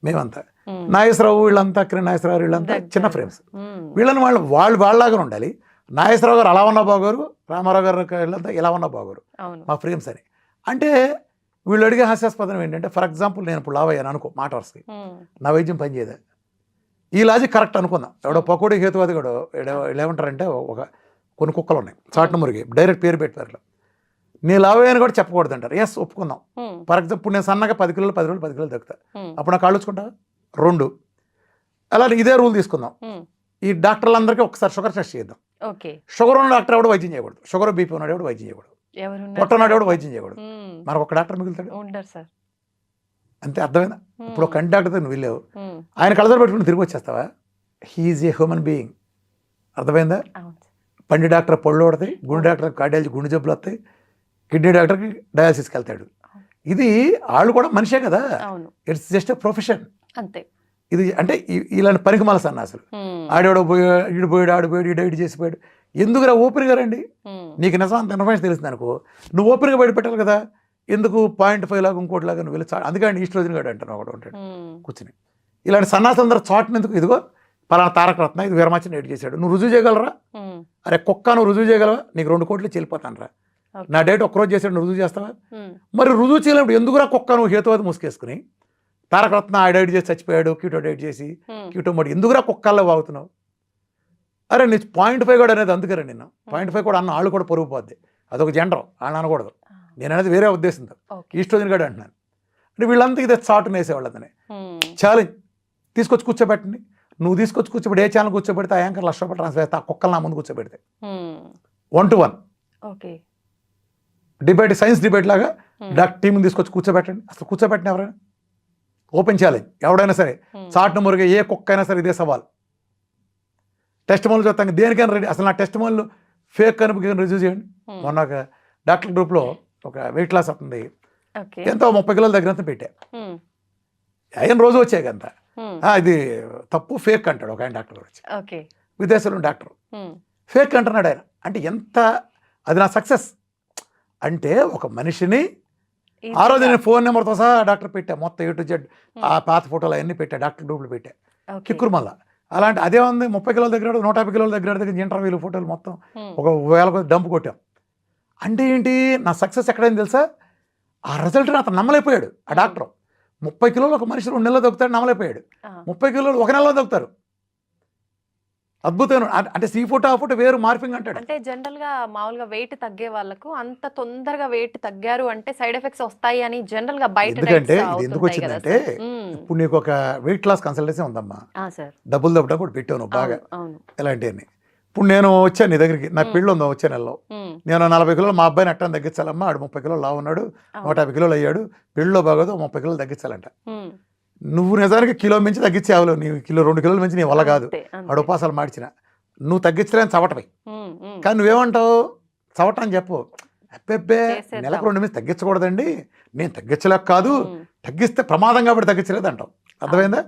మేమంతా, ఉమ్, నాగేశ్వరరావు వీళ్ళంతా, నాగేశ్వరరావు వీళ్ళంతా దగ్గర. చిన్న ఫ్రేమ్స్. ఉమ్, వీళ్ళని వాళ్ళలాగా ఉండాలి. నాగేశ్వరరావు గారు అలా ఉన్న బాగోరు, రామారావు గారు వీళ్ళంతా ఇలా ఉన్న బాగోరు అవును. మా ఫ్రేమ్స్ అని. అంటే వీళ్ళు అడిగే హాస్యాస్పదం ఏంటంటే, ఫర్ ఎగ్జాంపుల్ నేను ఇప్పుడు లావయ్యాను అనుకో మాట వరుసకి, ఉమ్, నా వైద్యం పనిచేయదా? ఈ లాజిక్ కరెక్ట్ అనుకుందాం. ఎవడో పకోడీ హేతువాది కూడా ఏమంటారంటే ఒక కొన్ని కుక్కలు ఉన్నాయి చాట్న మురిగి డైరెక్ట్ పేరు పెట్టారు. నేను లావయ్యాను కూడా చెప్పకూడదు అంటారు. ఎస్ ఒప్పుకుందాం. ఉమ్, ఫర్ ఎగ్జాంపుల్ ఇప్పుడు నేను సన్నగా 10 కిలోలు 10 రోజులు 10 కిలోలు తగ్గుతా, ఉమ్, అప్పుడు నాకు కాళ్ళు వచ్చుకుంటా 2. అలా ఇదే రూల్ తీసుకుందాం. ఉమ్, ఈ డాక్టర్లందరికీ ఒకసారి షుగర్ టెస్ట్ చేద్దాం. ఓకే. షుగర్ ఉన్న డాక్టర్ ఎవడు వైద్యం చేయకూడదు, షుగర్ బీపీ ఉన్నాడు ఎవడు వైద్యం చేయకూడదు, ఎవరున్నారు పొట్ట ఉన్నాడు ఎవడు వైద్యం చేయకూడదు. ఉమ్, మనకు ఒక డాక్టర్ మిగులుతాడు. ఉండరు సార్. అంతే. అర్థమైందా. ఇప్పుడు ఒక కంటి డాక్టర్తో నువ్వు వెళ్ళావు, ఉమ్, ఆయన కళ్ళతో పెట్టుకుని తిరిగి వచ్చేస్తావా? He is a human being. అర్థమైందా. అవును సార్. పండి డాక్టర్ పళ్ళు పడతాయి, గుండె డాక్టర్ కార్డియాలజీ గుండె జబ్బులు వస్తాయి, కిడ్నీ డాక్టర్కి డయాలసిస్కి వెళ్తాడు. ఇది వాళ్ళు కూడా మనిషే కదా. అవును. It's just a profession. అంతే. ఇది అంటే ఇలాంటి పనికిమాల సన్నాసులు. ఉమ్, ఆడేవాడు పోయాడు, ఈడు పోయాడు, ఆడు పోయాడు, ఈ డైట్ చేసిపోయాడు. ఎందుకురా ఓపెన్గా రండి. ఉమ్, నీకు నిజం అంత ఇన్ఫర్మేషన్ తెలిసింది అనుకో, నువ్వు ఓపెన్గా బయట పెట్టాలి కదా. ఎందుకు 0.5 లాగా ఇంకోటి లాగా నువ్వు వెళ్ళి అందుకని ఈస్ట్రోజన్ గాడు అంటాను ఒకటి ఉంటాడు ఉమ్, కూర్చుని. ఇలాంటి సన్నాసులందరూ చాటుని ఎందుకు? ఇదిగో పలానా తారక రత్న ఇది వీరమాచిన డైట్ చేశాడు, నువ్వు రుజువు చేయగలరా? ఉమ్, అరే కుక్క నువ్వు రుజువు చేయగలవా? నీకు 2 కోట్లు చెల్లిపోతాను రా. ఓకే. నా డైట్ ఒక్కరోజు చేశాడు, నువ్వు రుజువు చేస్తావా? ఉమ్, మరి రుజువు చేయలేప్పుడు ఎందుకురా కుక్క నువ్వు హేతువాది ముసుకేసుకుని తారక రత్న ఆ డైట్ చేసి చచ్చిపోయాడు, క్యూటో డైట్ చేసి ఉమ్, క్యూటో మోడి ఎందుకురా కుక్కల్లో వాగుతున్నావు? అరే నీ 0.5 కూడా అనేది అందుకరే నిన్ను 0.5 కూడా అన్న వాళ్ళు కూడా పొరుగు పోద్ది. అదొక జనరల్ వాళ్ళు అనకూడదు. నేను అనేది వేరే ఉద్దేశంతో ఓకే. ఈస్ట్రోజన్ గడు అంటున్నాను. అంటే వీళ్ళంతా ఇదే చాటును వేసేవాళ్ళు అతనే. ఉమ్, ఛాలెంజ్ తీసుకొచ్చి కూర్చోబెట్టండి. నువ్వు తీసుకొచ్చి కూర్చోబెట్టి ఏ ఛానల్ కూర్చోబెడితే ఆ యాంకర్ ₹1,00,000 ట్రాన్స్ఫర్ చేస్తే ఆ కుక్కలు నా ముందు కూర్చోబెడితే 1 to 1 okay debate, science debate లాగా డాక్టర్ టీంని తీసుకొచ్చి కూర్చోబెట్టండి. అసలు కూర్చోబెట్టిన ఎవరైనా ఓపెన్ ఛాలెంజ్, ఎవడైనా సరే చాటును మురిగే ఏ కుక్క అయినా సరే ఇదే సవాల్. టెస్ట్ మోల్ చూస్తాను దేనికైనా రెడీ. అసలు నా టెస్ట్ మోల్ ఫేక్ కనుక రిజ్యూ చేయండి. మొన్న ఒక డాక్టర్ గ్రూప్లో ఒక వెయిట్ లాస్ అవుతుంది, ఎంతో 30 కిలోల దగ్గర పెట్టా. ఆయన రోజు వచ్చాయి కంత ఇది తప్పు ఫేక్ అంటాడు ఒక ఆయన డాక్టర్ వచ్చి, విదేశంలో డాక్టర్ ఫేక్ అంటున్నాడు ఆయన. అంటే ఎంత అది నా సక్సెస్ అంటే ఒక మనిషిని ఆ రోజు నేను ఫోన్ నెంబర్తో సహా డాక్టర్ పెట్టా, మొత్తం A to Z ఆ పాత ఫోటోలు అవన్నీ పెట్టా, డాక్టర్ గ్రూప్లు పెట్టా కిక్కురు మళ్ళా. అలాంటి అదే ఉంది 30 కిలోల దగ్గర 150 కిలోల దగ్గర ఇంటర్వ్యూలు ఫోటోలు మొత్తం ఒక 1000 డంపు కొట్టాం. అంటే ఏంటి నా సక్సెస్ ఎక్కడైంది తెలుసా? ఆ రిజల్ట్ని అతను నమ్మలేకపోయాడు. ఆ డాక్టర్ 30 కిలోలు ఒక మనిషి 2 నెలలు దొక్కుతాడు, నమ్మలేకపోయాడు. 30 కిలోలు 1 నెలలో దొక్కుతారు. అద్భుతమైన అంటే ఈ ఫోటో ఆ ఫోటో వేరు మార్పింగ్ అంటాడు. అంటే జనరల్ గా మామూలుగా వెయిట్ తగ్గే వాళ్ళకు అంత తొందరగా వెయిట్ తగ్గారు అంటే సైడ్ ఎఫెక్ట్స్ వస్తాయి అని జనరల్ గా బయట. ఎందుకంటే ఇది ఎందుకు వచ్చిందంటే ఇప్పుడు నీకు ఒక వెయిట్ లాస్ కన్సల్టెన్సీ ఉందమ్మా, డబ్బులు దప్పడం కూడా పెట్టాను బాగా ఇలాంటివన్నీ. ఇప్పుడు నేను వచ్చాను నీ దగ్గరికి, నా పెళ్ళి ఉందా వచ్చే నెలలో, నేను 40 కిలోలు మా అబ్బాయిని అట్టని తగ్గించాలమ్మా, ఆడు 30 కిలోలు లావు ఉన్నాడు, 150 కిలోలు అయ్యాడు, పెళ్ళిలో బాగోదు 30 కిలోలు తగ్గించాలంట. నువ్వు నిజానికి కిలో మించి తగ్గించావు, నీ 2 కిలోల మించి నీ వల్ల కాదు, ఆడు ఉపాసాలు మార్చిన నువ్వు తగ్గించలేని చవటపై. కానీ నువ్వేమంటావు చవట అని చెప్పు, అబ్బెబ్బే నెలకు 2 మించి తగ్గించకూడదండి, నేను తగ్గించలేక కాదు, తగ్గిస్తే ప్రమాదం కాబట్టి తగ్గించలేదు అంటావు. అర్థమైందా?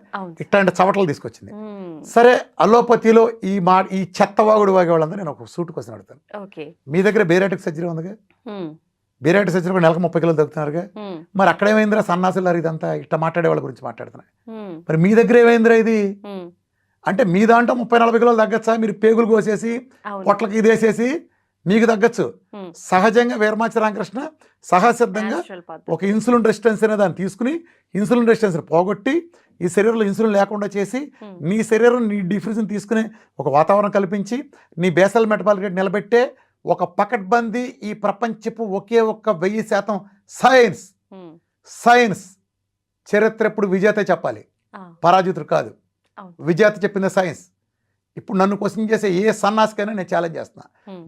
ఇట్లాంటి చవటలు తీసుకొచ్చింది. సరే అలోపతిలో ఈ చెత్తవాగుడు వాగే వాళ్ళందరూ నేను ఒక సూట్ క్వశ్చన్ అడుగుతాను. మీ దగ్గర బేరాటిక్ సర్జరీ ఉందిగా, బేరాటిక్ సర్జరీ కూడా నెలకు 30 కిలోలు తగ్గుతున్నారుగా, మరి అక్కడ ఏమైందిరా సన్నాసులారు ఇదంతా ఇట్లా మాట్లాడే వాళ్ళ గురించి మాట్లాడుతున్నాయి, మరి మీ దగ్గర ఏమైందిరా ఇది అంటే మీ దాంట్లో 30-40 కిలోలు తగ్గచ్చా? మీరు పేగులు కోసేసి పొట్లకి ఇదేసేసి మీకు తగ్గచ్చు. సహజంగా వీరమాచి రామకృష్ణ సహసిద్ధంగా ఒక ఇన్సులిన్ రెసిస్టెన్స్ అనే దాన్ని తీసుకుని ఇన్సులిన్ రెసిస్టెన్స్ పోగొట్టి ఈ శరీరంలో ఇన్సులిన్ లేకుండా చేసి నీ శరీరం నీ డిఫ్యూజన్ తీసుకునే ఒక వాతావరణం కల్పించి నీ బేసల్ మెటబాలిక్ రేట్ నిలబెట్టే ఒక పకడ్బందీ ఈ ప్రపంచపు ఒకే ఒక్క 1000% సైన్స్. సైన్స్ చరిత్ర ఎప్పుడు విజేత చెప్పాలి, పరాజితుడు కాదు. విజేత చెప్పింది సైన్స్. ఇప్పుడు నన్ను క్వశ్చన్ చేసే ఏ సన్నాసికైనా నేను ఛాలెంజ్ చేస్తున్నా,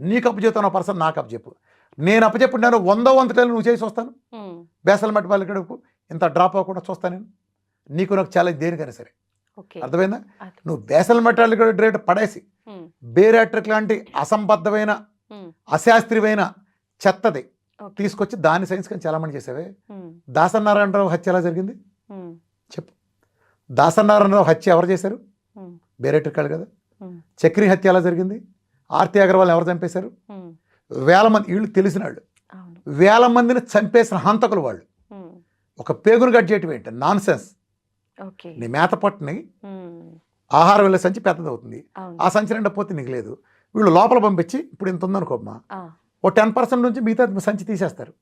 నీకు అప్పచెప్తున్న పర్సన్ నాకు అప్పచెప్పు, నేను అప్పచెప్పుడు నేను 100 వంతులు నువ్వు చేసి వస్తాను, బేసల్ మెటబాలిక్ రేట్ ఇంత డ్రాప్ అవ్వకుండా చూస్తాను నేను. నీకు నాకు ఛాలెంజ్ దేనికైనా సరే, అర్థమైందా? నువ్వు బేసల్ మెటబాలిక్ రేట్ పడేసి బేరాట్రిక్ లాంటి అసంబద్ధమైన అశాస్త్రీయమైన చెత్తది తీసుకొచ్చి దాని సైన్స్ కానీ చాలామంది చేసావే. దాసనారాయణరావు హత్య ఎలా జరిగింది చెప్పు? దాసనారాయణరావు హత్య ఎవరు చేశారు? బేరాట్రిక్ వాళ్ళు కదా. చక్రి హత్య ఎలా జరిగింది? ఆర్తి అగర్వాల్ ఎవరు చంపేశారు? 1000 మంది, వీళ్ళు తెలిసిన వాళ్ళు 1000 మందిని చంపేసిన హంతకులు వాళ్ళు. ఒక పేగును కట్ చేయటం ఏంటి నాన్ సెన్స్. నీ మేత పట్టుని ఆహారం వెళ్ళే సంచి పెద్దది అవుతుంది, ఆ సంచి నిండా పోతే నీకు లేదు. వీళ్ళు లోపల పంపించి ఇప్పుడు ఇంత ఉందనుకోమ్మా, ఓ 10% నుంచి మిగతా సంచి తీసేస్తారు.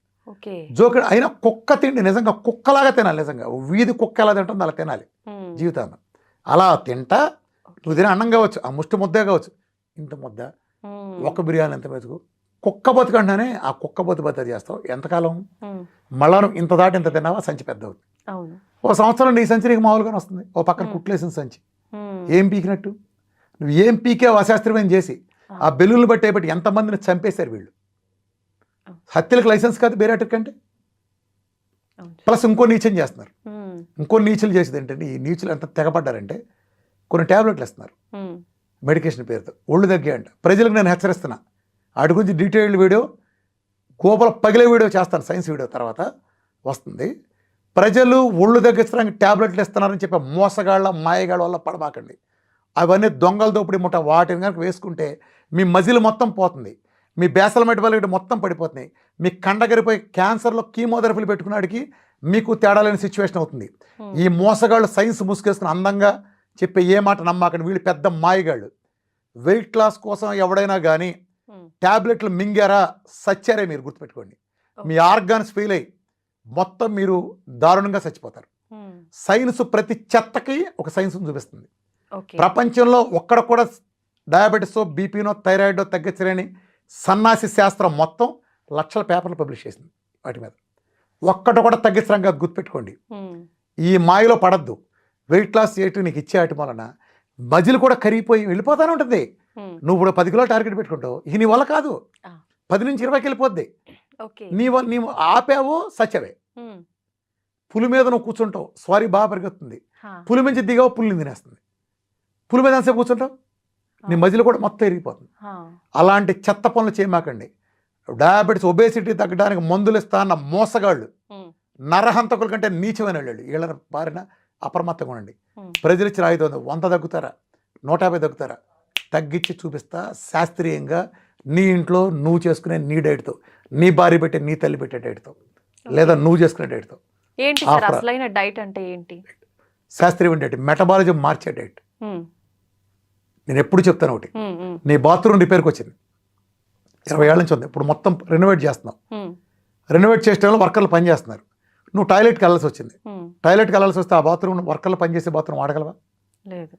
జోకుడు అయినా కుక్క తిండి నిజంగా కుక్కలాగా తినాలి. నిజంగా వీధి కుక్క ఎలా తింటుందో అలా తినాలి జీవితాన్ని. అలా తింటా నువ్వు తినే అన్నం కావచ్చు, ఆ ముష్టి ముద్దే కావచ్చు, ఇంత ముద్ద ఒక్క బిర్యానీ ఎంత మెతుకు కుక్క బతుకంటానే ఆ కుక్క బతుకు చేస్తావు ఎంతకాలం? మళ్ళా నువ్వు ఇంత దాటి ఇంత తిన్నావా సంచి పెద్ద అవుతుంది. ఓ సంవత్సరం నీ సంచి నీకు మామూలుగానే వస్తుంది, ఓ పక్కన కుట్లేసిన సంచి. ఏం పీకినట్టు? నువ్వు ఏం పీకేవు అశాస్త్రీయం చేసి ఆ బెలూన్లు బట్టి బట్టి ఎంతమందిని చంపేశారు వీళ్ళు. హత్యలకు లైసెన్స్ కాదు బేరాటిక్ అంటే. ప్లస్ ఇంకో నీచం చేస్తున్నారు. ఇంకో నీచులు చేసేది ఏంటంటే ఈ నీచులు ఎంత తెగపడ్డారంటే కొన్ని ట్యాబ్లెట్లు ఇస్తున్నారు మెడికేషన్ పేరుతో, ఒళ్ళు తగ్గే అంట. ప్రజలకు నేను హెచ్చరిస్తున్నా, వాటి గురించి డీటెయిల్డ్ వీడియో గోపల పగిలే వీడియో చేస్తాను, సైన్స్ వీడియో తర్వాత వస్తుంది. ప్రజలు ఒళ్ళు తగ్గించడానికి ట్యాబ్లెట్లు ఇస్తున్నారని చెప్పే మోసగాళ్ళ మాయగాళ్ళ వల్ల పడబాకండి. అవన్నీ దొంగల దోపిడీ ముఠ. వాటిని కనుక వేసుకుంటే మీ మజిల్ మొత్తం పోతుంది, మీ బేసల్ మెటబాలిక్ రేట్ మొత్తం పడిపోతున్నాయి, మీ కండగరిపోయి క్యాన్సర్లో కీమోథెరపీలు పెట్టుకున్నాడికి మీకు తేడా లేని సిచ్యువేషన్ అవుతుంది. ఈ మోసగాళ్ళు సైన్స్ ముసుకేసుకుని అందంగా చెప్పే ఏ మాట నమ్మకండి, వీళ్ళు పెద్ద మాయగాళ్ళు. వెయిట్ లాస్ కోసం ఎవడైనా కానీ ట్యాబ్లెట్లు మింగారా సచ్చారే మీరు గుర్తుపెట్టుకోండి. మీ ఆర్గాన్స్ ఫెయిల్ అయ్యి మొత్తం మీరు దారుణంగా చచ్చిపోతారు. సైన్స్ ప్రతి చెత్తకి ఒక సైన్స్ చూపిస్తుంది. ప్రపంచంలో ఒక్కడ కూడా డయాబెటీసో బీపీనో థైరాయిడో తగ్గించలేని సన్నాసి శాస్త్రం మొత్తం లక్షల పేపర్లు పబ్లిష్ చేసింది వాటి మీద. ఒక్కటి కూడా తగ్గించడానికి గుర్తుపెట్టుకోండి. ఈ మాయలో పడద్దు. వెయిట్ లాస్ చేయటం నీకు ఇచ్చే వాటి వలన మజిల్ కూడా కరిగిపోయి వెళ్ళిపోతానే ఉంటుంది. నువ్వు ఇప్పుడు 10 కిలోలు టార్గెట్ పెట్టుకుంటావు, ఇక నీ వల్ల కాదు, 10 నుంచి 20కి వెళ్ళిపోద్ది. నీవు ఆపావో సచ్చవే. పులి మీద నువ్వు కూర్చుంటావు, స్వారీ బాగా పరిగెత్తుంది, పులి నుంచి దిగావు, పులిని తినేస్తుంది. పులి మీద ఎంతసేపు కూర్చుంటావు, నీ మజిల్ కూడా మొత్తం ఎరిగిపోతుంది. అలాంటి చెత్త పనులు చేయమాకండి. డయాబెటీస్, ఒబేసిటీ తగ్గడానికి మందులు ఇస్తా అన్న మోసగాళ్ళు, నరహంతకుల కంటే నీచమైన వాళ్ళు, వీళ్ళ బారిన అప్రమత్తంగా ఉండండి. ప్రజలు ఇచ్చిన 500 100 తగ్గుతారా, 150 తగ్గుతారా, తగ్గించి చూపిస్తా శాస్త్రీయంగా. నీ ఇంట్లో నువ్వు చేసుకునే నీ డైట్తో, నీ భార్య పెట్టే, నీ తల్లి పెట్టే డైట్తో, లేదా నువ్వు చేసుకునే డైట్తో. ఏంటి సార్ అసలైన డైట్ అంటే ఏంటి? శాస్త్రీయ డైట్, మెటబాలిజం మార్చే డైట్. నేను ఎప్పుడు చెప్తాను ఒకటి, నీ బాత్రూమ్ రిపేర్కి వచ్చింది 20 ఏళ్ళ నుంచి ఉంది, ఇప్పుడు మొత్తం రెనోవేట్ చేస్తున్నావు. రెనోవేట్ చేసే వాళ్ళు వర్కర్లు పని చేస్తున్నారు. నువ్వు టాయిలెట్కి వెళ్ళాల్సి వచ్చింది, టాయిలెట్కి వెళ్ళాల్సి వస్తే ఆ బాత్రూమ్ వర్కర్లు పనిచేసే బాత్రూమ్ వాడగలవా? లేదు.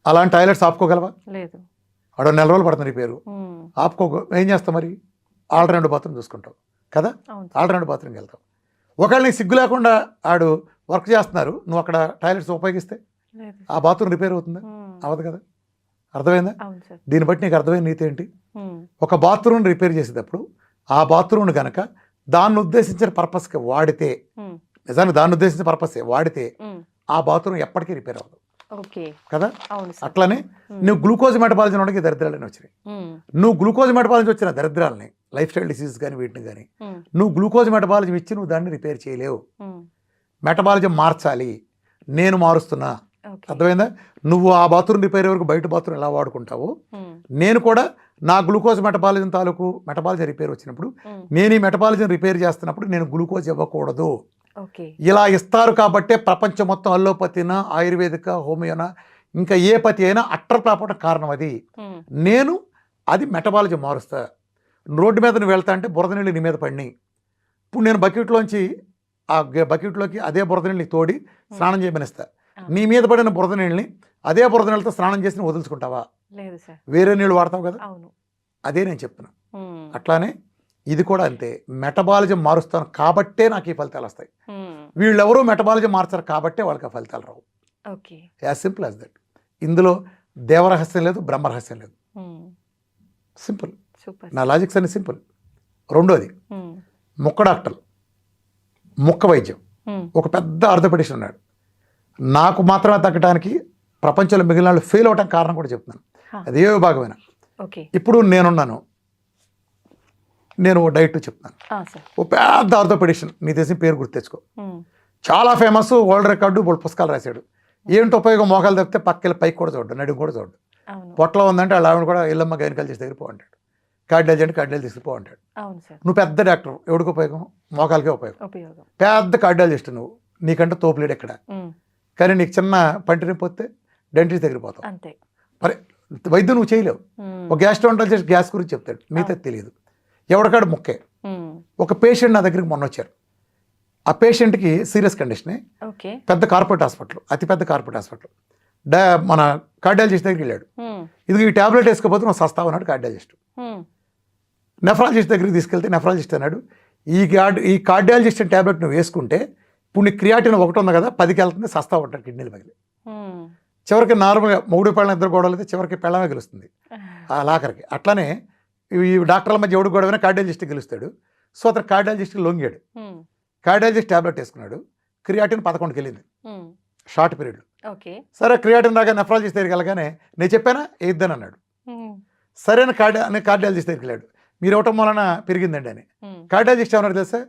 అలాంటి టాయిలెట్స్ ఆపుకోగలవా? లేదు. ఆడ 4 రోజులు పడుతుంది రిపేరు, ఏం చేస్తావు మరి? ఆల్టర్నేటివ్ బాత్రూమ్ చూసుకుంటావు కదా, ఆల్టర్నేటివ్ బాత్రూమ్కి వెళ్తావు. ఒకవేళ నీకు సిగ్గు లేకుండా ఆడు వర్క్ చేస్తున్నారు, నువ్వు అక్కడ టాయిలెట్స్ ఉపయోగిస్తే ఆ బాత్రూమ్ రిపేర్ అవుతుందా? అవ్వదు కదా. అర్థమైందా? దీన్ని బట్టి నీకు అర్థమైన నీతి ఏంటి? ఒక బాత్రూమ్ రిపేర్ చేసేటప్పుడు ఆ బాత్రూమ్ని కనుక దాన్ని ఉద్దేశించిన పర్పస్కి వాడితే, నిజానికి దాన్ని ఉద్దేశించిన పర్పస్ వాడితే ఆ బాత్రూమ్ ఎప్పటికీ రిపేర్ అవ్వదు కదా. అట్లనే నువ్వు గ్లూకోజ్ మెటబాలిజం ఉండడానికి దరిద్రాలని వచ్చినాయి. నువ్వు గ్లూకోజ్ మెటబాలిజం వచ్చిన దరిద్రాలని, లైఫ్ స్టైల్ డిసీజ్ కానీ వీటిని కానీ, నువ్వు గ్లూకోజ్ మెటబాలిజం ఇచ్చి నువ్వు దాన్ని రిపేర్ చేయలేవు. మెటబాలిజం మార్చాలి, నేను మారుస్తున్నా. అర్థమైందా? నువ్వు ఆ బాత్రూమ్ రిపేర్ వరకు బయట బాత్రూమ్ ఎలా వాడుకుంటావో, నేను కూడా నా గ్లూకోజ్ మెటబాలిజం తాలూకు మెటబాలిజం రిపేర్ వచ్చినప్పుడు, నేను ఈ మెటబాలిజం రిపేర్ చేస్తున్నప్పుడు నేను గ్లూకోజ్ ఇవ్వకూడదు. ఇలా ఇస్తారు కాబట్టే ప్రపంచం మొత్తం అల్లోపతినా, ఆయుర్వేదిక, హోమియోనా, ఇంకా ఏ పతి అయినా అట్టర్ ప్రాపడం కారణం అది. నేను అది మెటబాలిజం మారుస్తా. రోడ్డు మీద నువ్వు వెళ్తా అంటే బురద నీళ్ళు నీ మీద పడినాయి, ఇప్పుడు నేను బకెట్లోంచి ఆ బకెట్లోకి అదే బురద నీళ్ళని తోడి స్నానం చేయమనిస్తా. నీ మీద పడిన బురద నీళ్ళని అదే బురద నీళ్ళతో స్నానం చేసి వదులుచుకుంటావా? వేరే నీళ్ళు వాడతావు కదా. అదే నేను చెప్తున్నా. అట్లానే ఇది కూడా అంతే, మెటబాలిజం మారుస్తాను కాబట్టే నాకు ఈ ఫలితాలు వస్తాయి. వీళ్ళెవరూ మెటబాలిజం మార్చారు కాబట్టే వాళ్ళకి ఆ ఫలితాలు రావు. As simple as that. ఇందులో దేవరహస్యం లేదు, బ్రహ్మరహస్యం లేదు. సింపుల్. నా లాజిక్స్ అన్ని సింపుల్. రెండోది, ముక్క డాక్టర్లు, ముక్క వైద్యం. ఒక పెద్ద ఆర్థోపెడిషన్ ఉన్నాడు, నాకు మాత్రమే తగ్గడానికి ప్రపంచంలో మిగిలిన వాళ్ళు ఫెయిల్ అవడం కారణం కూడా చెప్తున్నాను. అది ఏ విభాగమైనా. ఇప్పుడు నేనున్నాను, నేను డైట్ చెప్తాను. ఓ పెద్ద ఆర్థోపెడిషన్, నీ తెలిసిన పేరు గుర్తు తెచ్చుకో, చాలా ఫేమస్, వరల్డ్ రికార్డు, బోల్డ్ పుస్తకాలు రాశాడు. ఏంటి ఉపయోగం? మోకాలు తప్పితే పక్కకి పైకి కూడా చూడు, నడుము కూడా చూడు. పొట్టలో ఉందంటే వాళ్ళ ఆవిడ కూడా ఇల్లమ్మ గైనకాలజిస్ట్ దగ్గర పో అంటాడు, కార్డియాలజీ అంటే కార్డియాలజీ తీసుకుపో అంటాడు. నువ్వు పెద్ద డాక్టర్, ఎవడికి ఉపయోగం? మోకాలకే ఉపయోగం. పెద్ద కార్డియాలజిస్ట్ నువ్వు, నీకంటే తోపులేడు ఎక్కడ. కానీ నీకు చిన్న పంటి నొప్పి వస్తే డెంటిస్ట్ దగ్గర పోతావు. మరి వైద్యం నువ్వు చేయలేవు. ఒక గ్యాస్ట్రోంటాలజిస్ట్ గ్యాస్ గురించి చెప్తాడు, మిగతా తెలియదు. ఎవరికాడు ముక్కే. ఒక పేషెంట్ నా దగ్గరికి మొన్న వచ్చారు. ఆ పేషెంట్కి సీరియస్ కండిషనే, పెద్ద కార్పొరేట్ హాస్పిటల్, అతిపెద్ద కార్పొరేట్ హాస్పిటల్. మన కార్డియాలజిస్ట్ దగ్గరికి వెళ్ళాడు. ఇది ఈ ట్యాబ్లెట్ వేసుకోకపోతే నువ్వు సస్తావు అన్నాడు కార్డియాలజిస్ట్. నెఫ్రాలజిస్ట్ దగ్గరికి తీసుకెళ్తే నెఫ్రాలజిస్ట్ అన్నాడు, ఈ కార్డియాలజిస్ట్ ట్యాబ్లెట్ నువ్వు వేసుకుంటే ఇప్పుడు నీ క్రియాటిన్ 1 ఉంది కదా, 10కి వెళ్తుంది, సస్తా ఉంటాడు కిడ్నీలు పగిలి. చివరికి నార్మల్గా మొగుడు పెళ్ళం ఇద్దరు గొడవలు అయితే చివరికి పెళ్ళమే గెలుస్తుంది ఆ లాకరికి. అట్లానే ఈ డాక్టర్ల మధ్య ఎవడు గొడవైనా కార్డియాలజిస్ట్ గెలుస్తాడు. సో అతను కార్డియాలజిస్ట్కి లొంగాడు, కార్డియాలజిస్ట్ ట్యాబ్లెట్ వేసుకున్నాడు, క్రియాటిన్ 11కి వెళ్ళింది షార్ట్ పీరియడ్లో. సరే క్రియాటిన్ రాగా నెఫ్రాలజిస్ట్ దగ్గరికి వెళ్ళగానే నేను చెప్పానా వేద్దని అన్నాడు. సరైన కార్డియాలజిస్ట్ దగ్గరికి వెళ్ళాడు, మీరు ఇవ్వటం వలన పెరిగిందండి అని. కార్డియాలజిస్ట్ ఏమన్నాడు తెలుసా,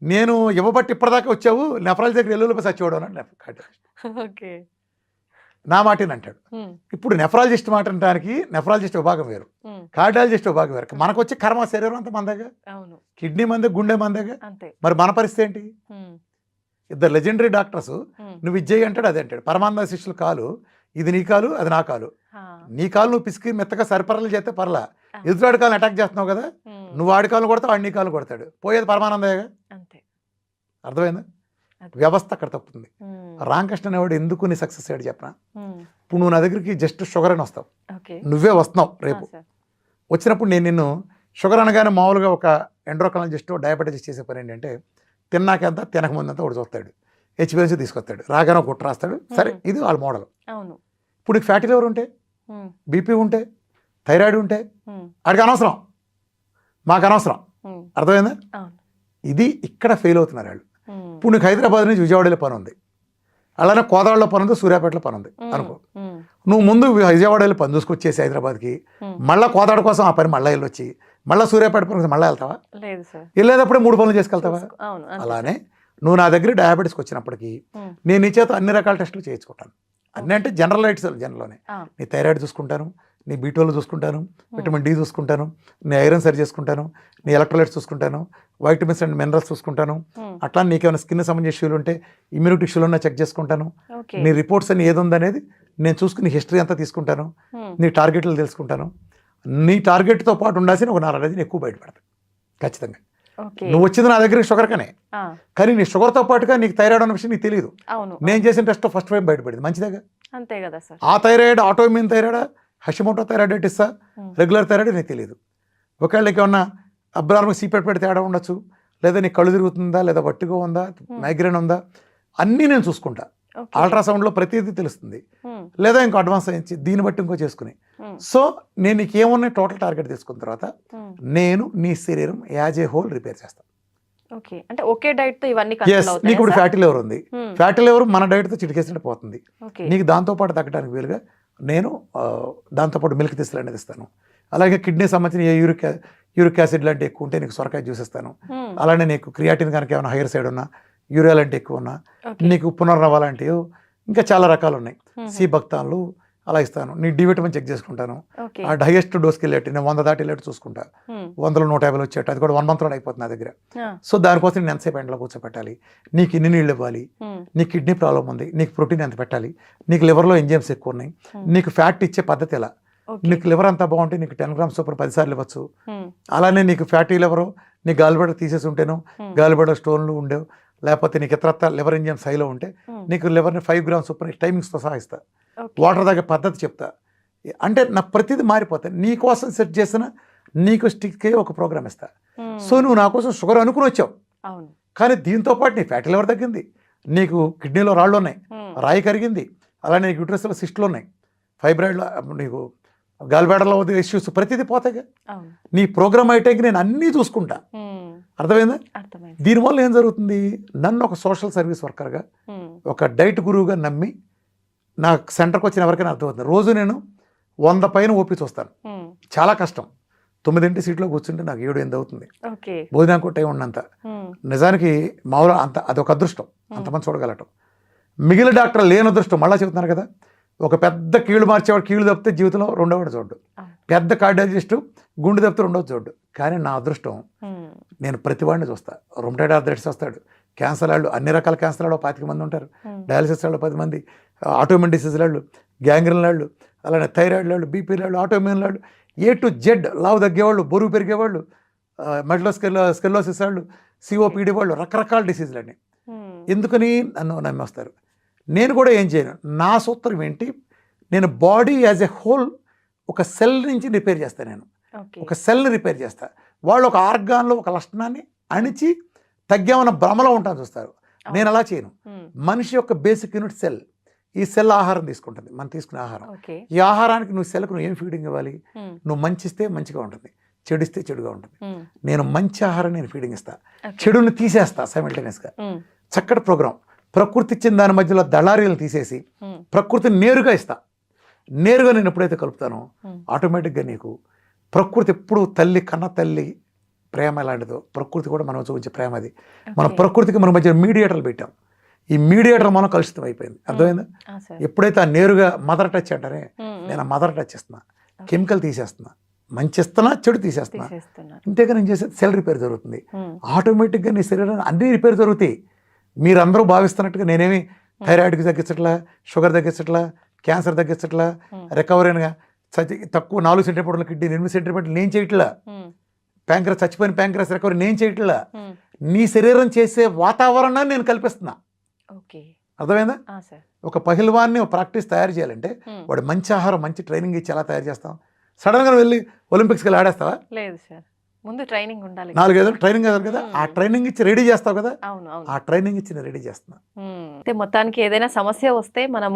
నేను ఇవ్వబట్టి ఇప్పటిదాకా వచ్చావు, నెఫ్రాలజీ దగ్గర ఎల్లులో చచ్చివాడు అన్నాడు కార్డియాలజిస్ట్. నా మాటని అంటాడు. ఇప్పుడు నెఫ్రాలజిస్ట్ మాట అనడానికి నెఫ్రాలజిస్ట్ విభాగం వేరు, కార్డియాలజిస్ట్ విభాగం వేరు. మనకు వచ్చే కర్మ శరీరం అంతా మందేగా, కిడ్నీ మందే, గుండె మందేగా. మరి మన పరిస్థితి ఏంటి? ఇద్దరు లెజెండరీ డాక్టర్స్, నువ్వు ఇజ్జేయి అంటాడు, అదే అంటాడు. పరమానంద శిష్యుల కాలు, ఇది నీ కాలు, అది నా కాలు. నీ కాలు నువ్వు పిసికి మెత్తగా సరిపరలు చేస్తే పర్లా, ఎదురాడి కాలను అటాక్ చేస్తున్నావు కదా, నువ్వు ఆడి కాలు కొడతావు, వాడి నీ కాలు కొడతాడు, పోయేది పరమానందయ్యగా. అర్థమైందా? వ్యవస్థ అక్కడ తప్పుతుంది. రామకృష్ణ అనేవాడు ఎందుకు నీ సక్సెస్ అయ్యాడు చెప్పనా? ఇప్పుడు నువ్వు నా దగ్గరికి జస్ట్ షుగర్ అని వస్తావు, నువ్వే వస్తున్నావు రేపు. వచ్చినప్పుడు నేను నిన్ను షుగర్ అనగానే మామూలుగా ఒక ఎండ్రోక్రాలజిస్ట్, డయాబెటీస్ చేసే పని ఏంటంటే తిన్నాకెంత తినకముందంతా ఒకటి చూస్తాడు, హెచ్బిఎన్సీ తీసుకొస్తాడు, రాగానే ఒక గుట్ట రాస్తాడు. సరే ఇది వాళ్ళ మోడల్. ఇప్పుడు నీకు ఫ్యాటీ లివర్ ఉంటే, బీపీ ఉంటే, థైరాయిడ్ ఉంటే వాడికి అనవసరం, మాకు అనవసరం. అర్థమైందా? ఇది ఇక్కడ ఫెయిల్ అవుతున్నారు వాళ్ళు. ఇప్పుడు నీకు హైదరాబాద్ నుంచి విజయవాడలో పని ఉంది, అలానే కోదాడలో పని ఉంది, సూర్యాపేటలో పని ఉంది అనుకో. నువ్వు ముందు విజయవాడలో పని చూసుకొచ్చేసి హైదరాబాద్కి, మళ్ళీ కోదాడ కోసం ఆ పని మళ్ళీ వెళ్ళొచ్చి మళ్ళీ సూర్యాపేట పని మళ్ళీ వెళ్తావా? వెళ్ళేటప్పుడే 3 పనులు చేసుకెళ్తావా? అలానే నువ్వు నా దగ్గర డయాబెటీస్కి వచ్చినప్పటికీ నేను నీ చేత అన్ని రకాల టెస్టులు చేయించుకుంటాను. అన్నీ అంటే జనరల్లోనే నీ థైరాయిడ్ చూసుకుంటాను, నీ బీటోలు చూసుకుంటాను, విటమిన్ డి చూసుకుంటాను, నీ ఐరన్ సరి చేసుకుంటాను, నీ ఎలక్ట్రోలైట్స్ చూసుకుంటాను, వైటమిన్స్ అండ్ మినరల్స్ చూసుకుంటాను. అట్లా నీకేమైనా స్కిన్ సంబంధించిన ఇష్యూలు ఉంటే ఇమ్యూనిటీ ఇష్యూలు ఉన్నా చెక్ చేసుకుంటాను. నీ రిపోర్ట్స్ అని ఏది ఉందనేది నేను చూసుకుని హిస్టరీ అంతా తీసుకుంటాను. నీ టార్గెట్లు తెలుసుకుంటాను. నీ టార్గెట్తో పాటు ఉండాల్సిన ఒక 4 రోజులు ఎక్కువ బయటపడతాయి ఖచ్చితంగా. నువ్వు వచ్చింది నా దగ్గర షుగర్ కనే, కానీ నీ షుగర్తో పాటుగా నీకు థైరాయిడ్ అన్న విషయం నీకు తెలియదు. నేను చేసిన టెస్ట్ ఫస్ట్ టైం బయటపడింది, మంచిదేగా? అంతే కదా సార్. ఆ thyroid autoimmune thyroid, Hashimoto thyroiditis, regular thyroid నీకు తెలియదు. ఒకవేళ నీకు ఏమన్నా అబ్నార్మల్ సీపెట్ పెడితే తేడా ఉండొచ్చు, లేదా నీకు కళ్ళు తిరుగుతుందా, లేదా వట్టిగా ఉందా, మైగ్రేన్ ఉందా, అన్నీ నేను చూసుకుంటా. అల్ట్రాసౌండ్లో ప్రతిదీ తెలుస్తుంది, లేదా ఇంకో అడ్వాన్స్ అయ్యించి దీన్ని బట్టి ఇంకో చేసుకుని. సో నేను నీకు ఏమున్నాయి టోటల్ టార్గెట్ తీసుకున్న తర్వాత నేను నీ శరీరం యాజ్ ఏ హోల్ రిపేర్ చేస్తాను. అంటే ఒకే డైట్ తో ఇవన్నీ నీకు ఇప్పుడు ఫ్యాటీ లివర్ ఉంది, ఫ్యాటీ లివర్ మన డైట్తో చిటికేసినట్టు పోతుంది. నీకు దాంతోపాటు తగ్గడానికి వీలుగా నేను దాంతోపాటు మిల్క్ తీస్తులు అనేది ఇస్తాను. అలాగే కిడ్నీ సంబంధించిన యూరిక్ యాసిడ్ లాంటి ఎక్కువ ఉంటే నీకు సొరకాయ జ్యూస్ ఇస్తాను. అలానే నీకు క్రియాటిన్ కనుక ఏమైనా హైయర్ సైడ్ ఉన్నా, యూరియా లాంటి ఎక్కువ ఉన్నా, నీకు పునర్నవ లాంటివి ఇంకా చాలా రకాలు ఉన్నాయి, సి భక్తాన్లు అలా ఇస్తాను. నీ డి విటమిన్ చెక్ చేసుకుంటాను. ఆ హైయెస్ట్ డోస్కి వెళ్ళేట్టు నేను 100 దాటి వెళ్ళేట్టు చూసుకుంటా. 100లో 150 వచ్చేట్టు, అది కూడా 1 monthలో అయిపోతుంది నా దగ్గర. సో దానికోసం నేను ఎంతసేపు ఎండలో కూర్చోపెట్టాలి, నీకు ఇన్ని నీళ్ళు ఇవ్వాలి, నీకు కిడ్నీ ప్రాబ్లం ఉంది, నీకు ప్రోటీన్ ఎంత పెట్టాలి, నీకు లివర్లో ఎంజైమ్స్ ఎక్కువ ఉన్నాయి, నీకు ఫ్యాట్ ఇచ్చే పద్ధతి ఎలా, నీకు లివర్ అంతా బాగుంటే నీకు 10 grams చొప్పున 10 సార్లు ఇవ్వచ్చు. అలానే నీకు ఫ్యాటీ లివరు నీ గాలిబెడ తీసేసి ఉంటేను, గాలిబెడ స్టోన్లు ఉండేవు, లేకపోతే నీకు ఇతరత్ర లివర్ ఎంజైమ్స్ హైలో ఉంటే నీకు లివర్ని 5 grams చొప్పున టైమింగ్స్తో సహా ఇస్తా. వాటర్ తాగే పద్ధతి చెప్తా. అంటే నా ప్రతిదీ మారిపోతాయి. నీ కోసం సెట్ చేసిన నీకు స్టిక్కే ఒక ప్రోగ్రామ్ ఇస్తా. సో నువ్వు నా కోసం షుగర్ అనుకుని వచ్చావు, కానీ దీంతో పాటు నీ ఫ్యాటీ లివర్ తగ్గింది, నీకు కిడ్నీలో రాళ్ళు ఉన్నాయి, రాయి కరిగింది, అలానే నీకు యూట్రస్లో సిస్టులు ఉన్నాయి, ఫైబ్రాయిడ్లో నీకు గాలిబేడలో ఇష్యూస్ ప్రతిదీ పోతాయిగా. నీ ప్రోగ్రామ్ అయితే నేను అన్నీ చూసుకుంటా. అర్థమైందా? దీనివల్ల ఏం జరుగుతుంది, నన్ను ఒక సోషల్ సర్వీస్ వర్కర్గా, ఒక డైట్ గురువుగా నమ్మి నా సెంటర్కి వచ్చిన ఎవరికైనా అర్థమవుతుంది. రోజు నేను 100 పైన ఓపి చూస్తాను, చాలా కష్టం. 9 సీట్లో కూర్చుంటే నాకు 7-8 అవుతుంది, భోజనానికి టైం ఉన్నంత. నిజానికి మామూలు అంత అదొక అదృష్టం, అంతమంది చూడగలటం. మిగిలిన డాక్టర్ లేని అదృష్టం. మళ్ళీ చెబుతున్నారు కదా, ఒక పెద్ద కీళ్ళు మార్చేవాడు కీళ్ళు తప్పితే జీవితంలో రెండోవాడు చూడ్డు, పెద్ద కార్డియాలజిస్టు గుండె తప్పితే రెండోది చూడ్డు. కానీ నా అదృష్టం, నేను ప్రతివాడిని చూస్తా. రొమటైడ్ ఆర్థరైటిస్ వస్తాడు, క్యాన్సర్ వాళ్ళు, అన్ని రకాల క్యాన్సర్ వాళ్ళు 25 మంది ఉంటారు, డయాలసిస్ వాళ్ళు 10 మంది, ఆటోఇమ్యూన్ డిసీజ్ వాళ్ళు, గ్యాంగ్రీన్ వాళ్ళు, అలానే థైరాయిడ్ వాళ్ళు, బీపీ వాళ్ళు, ఆటోఇమ్యూన్ వాళ్ళు, A to Z, లావు తగ్గేవాళ్ళు, బరువు పెరిగేవాళ్ళు, మెడలో స్కెల్లోసిస్ వాళ్ళు, సిఓపిడి వాళ్ళు, రకరకాల డిసీజులన్నీ. ఎందుకని నన్ను నమ్మేస్తారు. నేను కూడా ఏం చేయను. నా సూత్రం ఏంటి, నేను బాడీ యాజ్ ఎ హోల్ ఒక సెల్ నుంచి రిపేర్ చేస్తాను. నేను ఒక సెల్ని రిపేర్ చేస్తా. వాళ్ళు ఒక ఆర్గాన్లో ఒక లక్షణాన్ని అణిచి తగ్గామన్న భ్రమలో ఉంటాను చూస్తారు. నేను అలా చేయను. మనిషి యొక్క బేసిక్ యూనిట్ సెల్. ఈ సెల్ ఆహారం తీసుకుంటుంది, మనం తీసుకునే ఆహారం. ఈ ఆహారానికి నువ్వు సెల్కు నువ్వు ఏం ఫీడింగ్ ఇవ్వాలి, నువ్వు మంచిస్తే మంచిగా ఉంటుంది, చెడిస్తే చెడుగా ఉంటుంది. నేను మంచి ఆహారం నేను ఫీడింగ్ ఇస్తా, చెడుని తీసేస్తా సైమల్టేనియస్గా. చక్కటి ప్రోగ్రామ్. ప్రకృతి ఇచ్చిన దాని మధ్యలో దళారీలను తీసేసి ప్రకృతిని నేరుగా ఇస్తా. నేరుగా నేను ఎప్పుడైతే కలుపుతానో ఆటోమేటిక్గా నీకు ప్రకృతి ఎప్పుడు తల్లి కన్న తల్లి ప్రేమ ఎలాంటిదో ప్రకృతి కూడా మనం చూపించే ప్రేమ అది. మన ప్రకృతికి మన మధ్య మీడియేటర్లు పెట్టాం. ఈ మీడియేటర్ మనం కలుషితం అయిపోయింది. అర్థమైందా? ఎప్పుడైతే ఆ నేరుగా మదర్ టచ్ అంటారే, నేను ఆ మదర్ టచ్ ఇస్తున్నా, కెమికల్ తీసేస్తున్నా, మంచి ఇస్తున్నా, చెడు తీసేస్తున్నా. ఇంతేగా నేను చేసేది సెల్ రిపేర్ జరుగుతుంది. ఆటోమేటిక్గా నీ శరీరాన్ని అన్ని రిపేర్ జరుగుతాయి. మీరందరూ భావిస్తున్నట్టుగా నేనేమి థైరాయిడ్కి తగ్గించట్లా, షుగర్ తగ్గించట్లా, క్యాన్సర్ తగ్గించట్లా, రికవరీగా తక్కువ 4 సెంటీమీటర్ల కిడ్నీ 8 సెంటీమీటర్లు నేను చేయట్లా, ప్యాంక్రస్ చచ్చిపోయిన ప్యాంక్రస్ రికవరీ నేను చేయట్లా. నీ శరీరం చేసే వాతావరణాన్ని నేను కల్పిస్తున్నా. అర్థమైందా? ఒక పహిల్వాన్ని ప్రాక్టీస్ తయారు చేయాలంటే వాడు మంచి ఆహారం, మంచి ట్రైనింగ్ ఇచ్చి ఎలా తయారు చేస్తాం? సడన్గా వెళ్ళి ఒలింపిక్స్కి వెళ్ళి ఆడేస్తావా? లేదు సార్, ముందు ట్రైనింగ్ ఉండాలి. 4 ఏళ్ళు ట్రైనింగ్ కాదు కదా, ఆ ట్రైనింగ్ ఇచ్చి రెడీ చేస్తావు కదా. ఆ ట్రైనింగ్ ఇచ్చి నేను రెడీ చేస్తున్నా. మొత్తానికి ఏదైనా సమస్య వస్తే మనము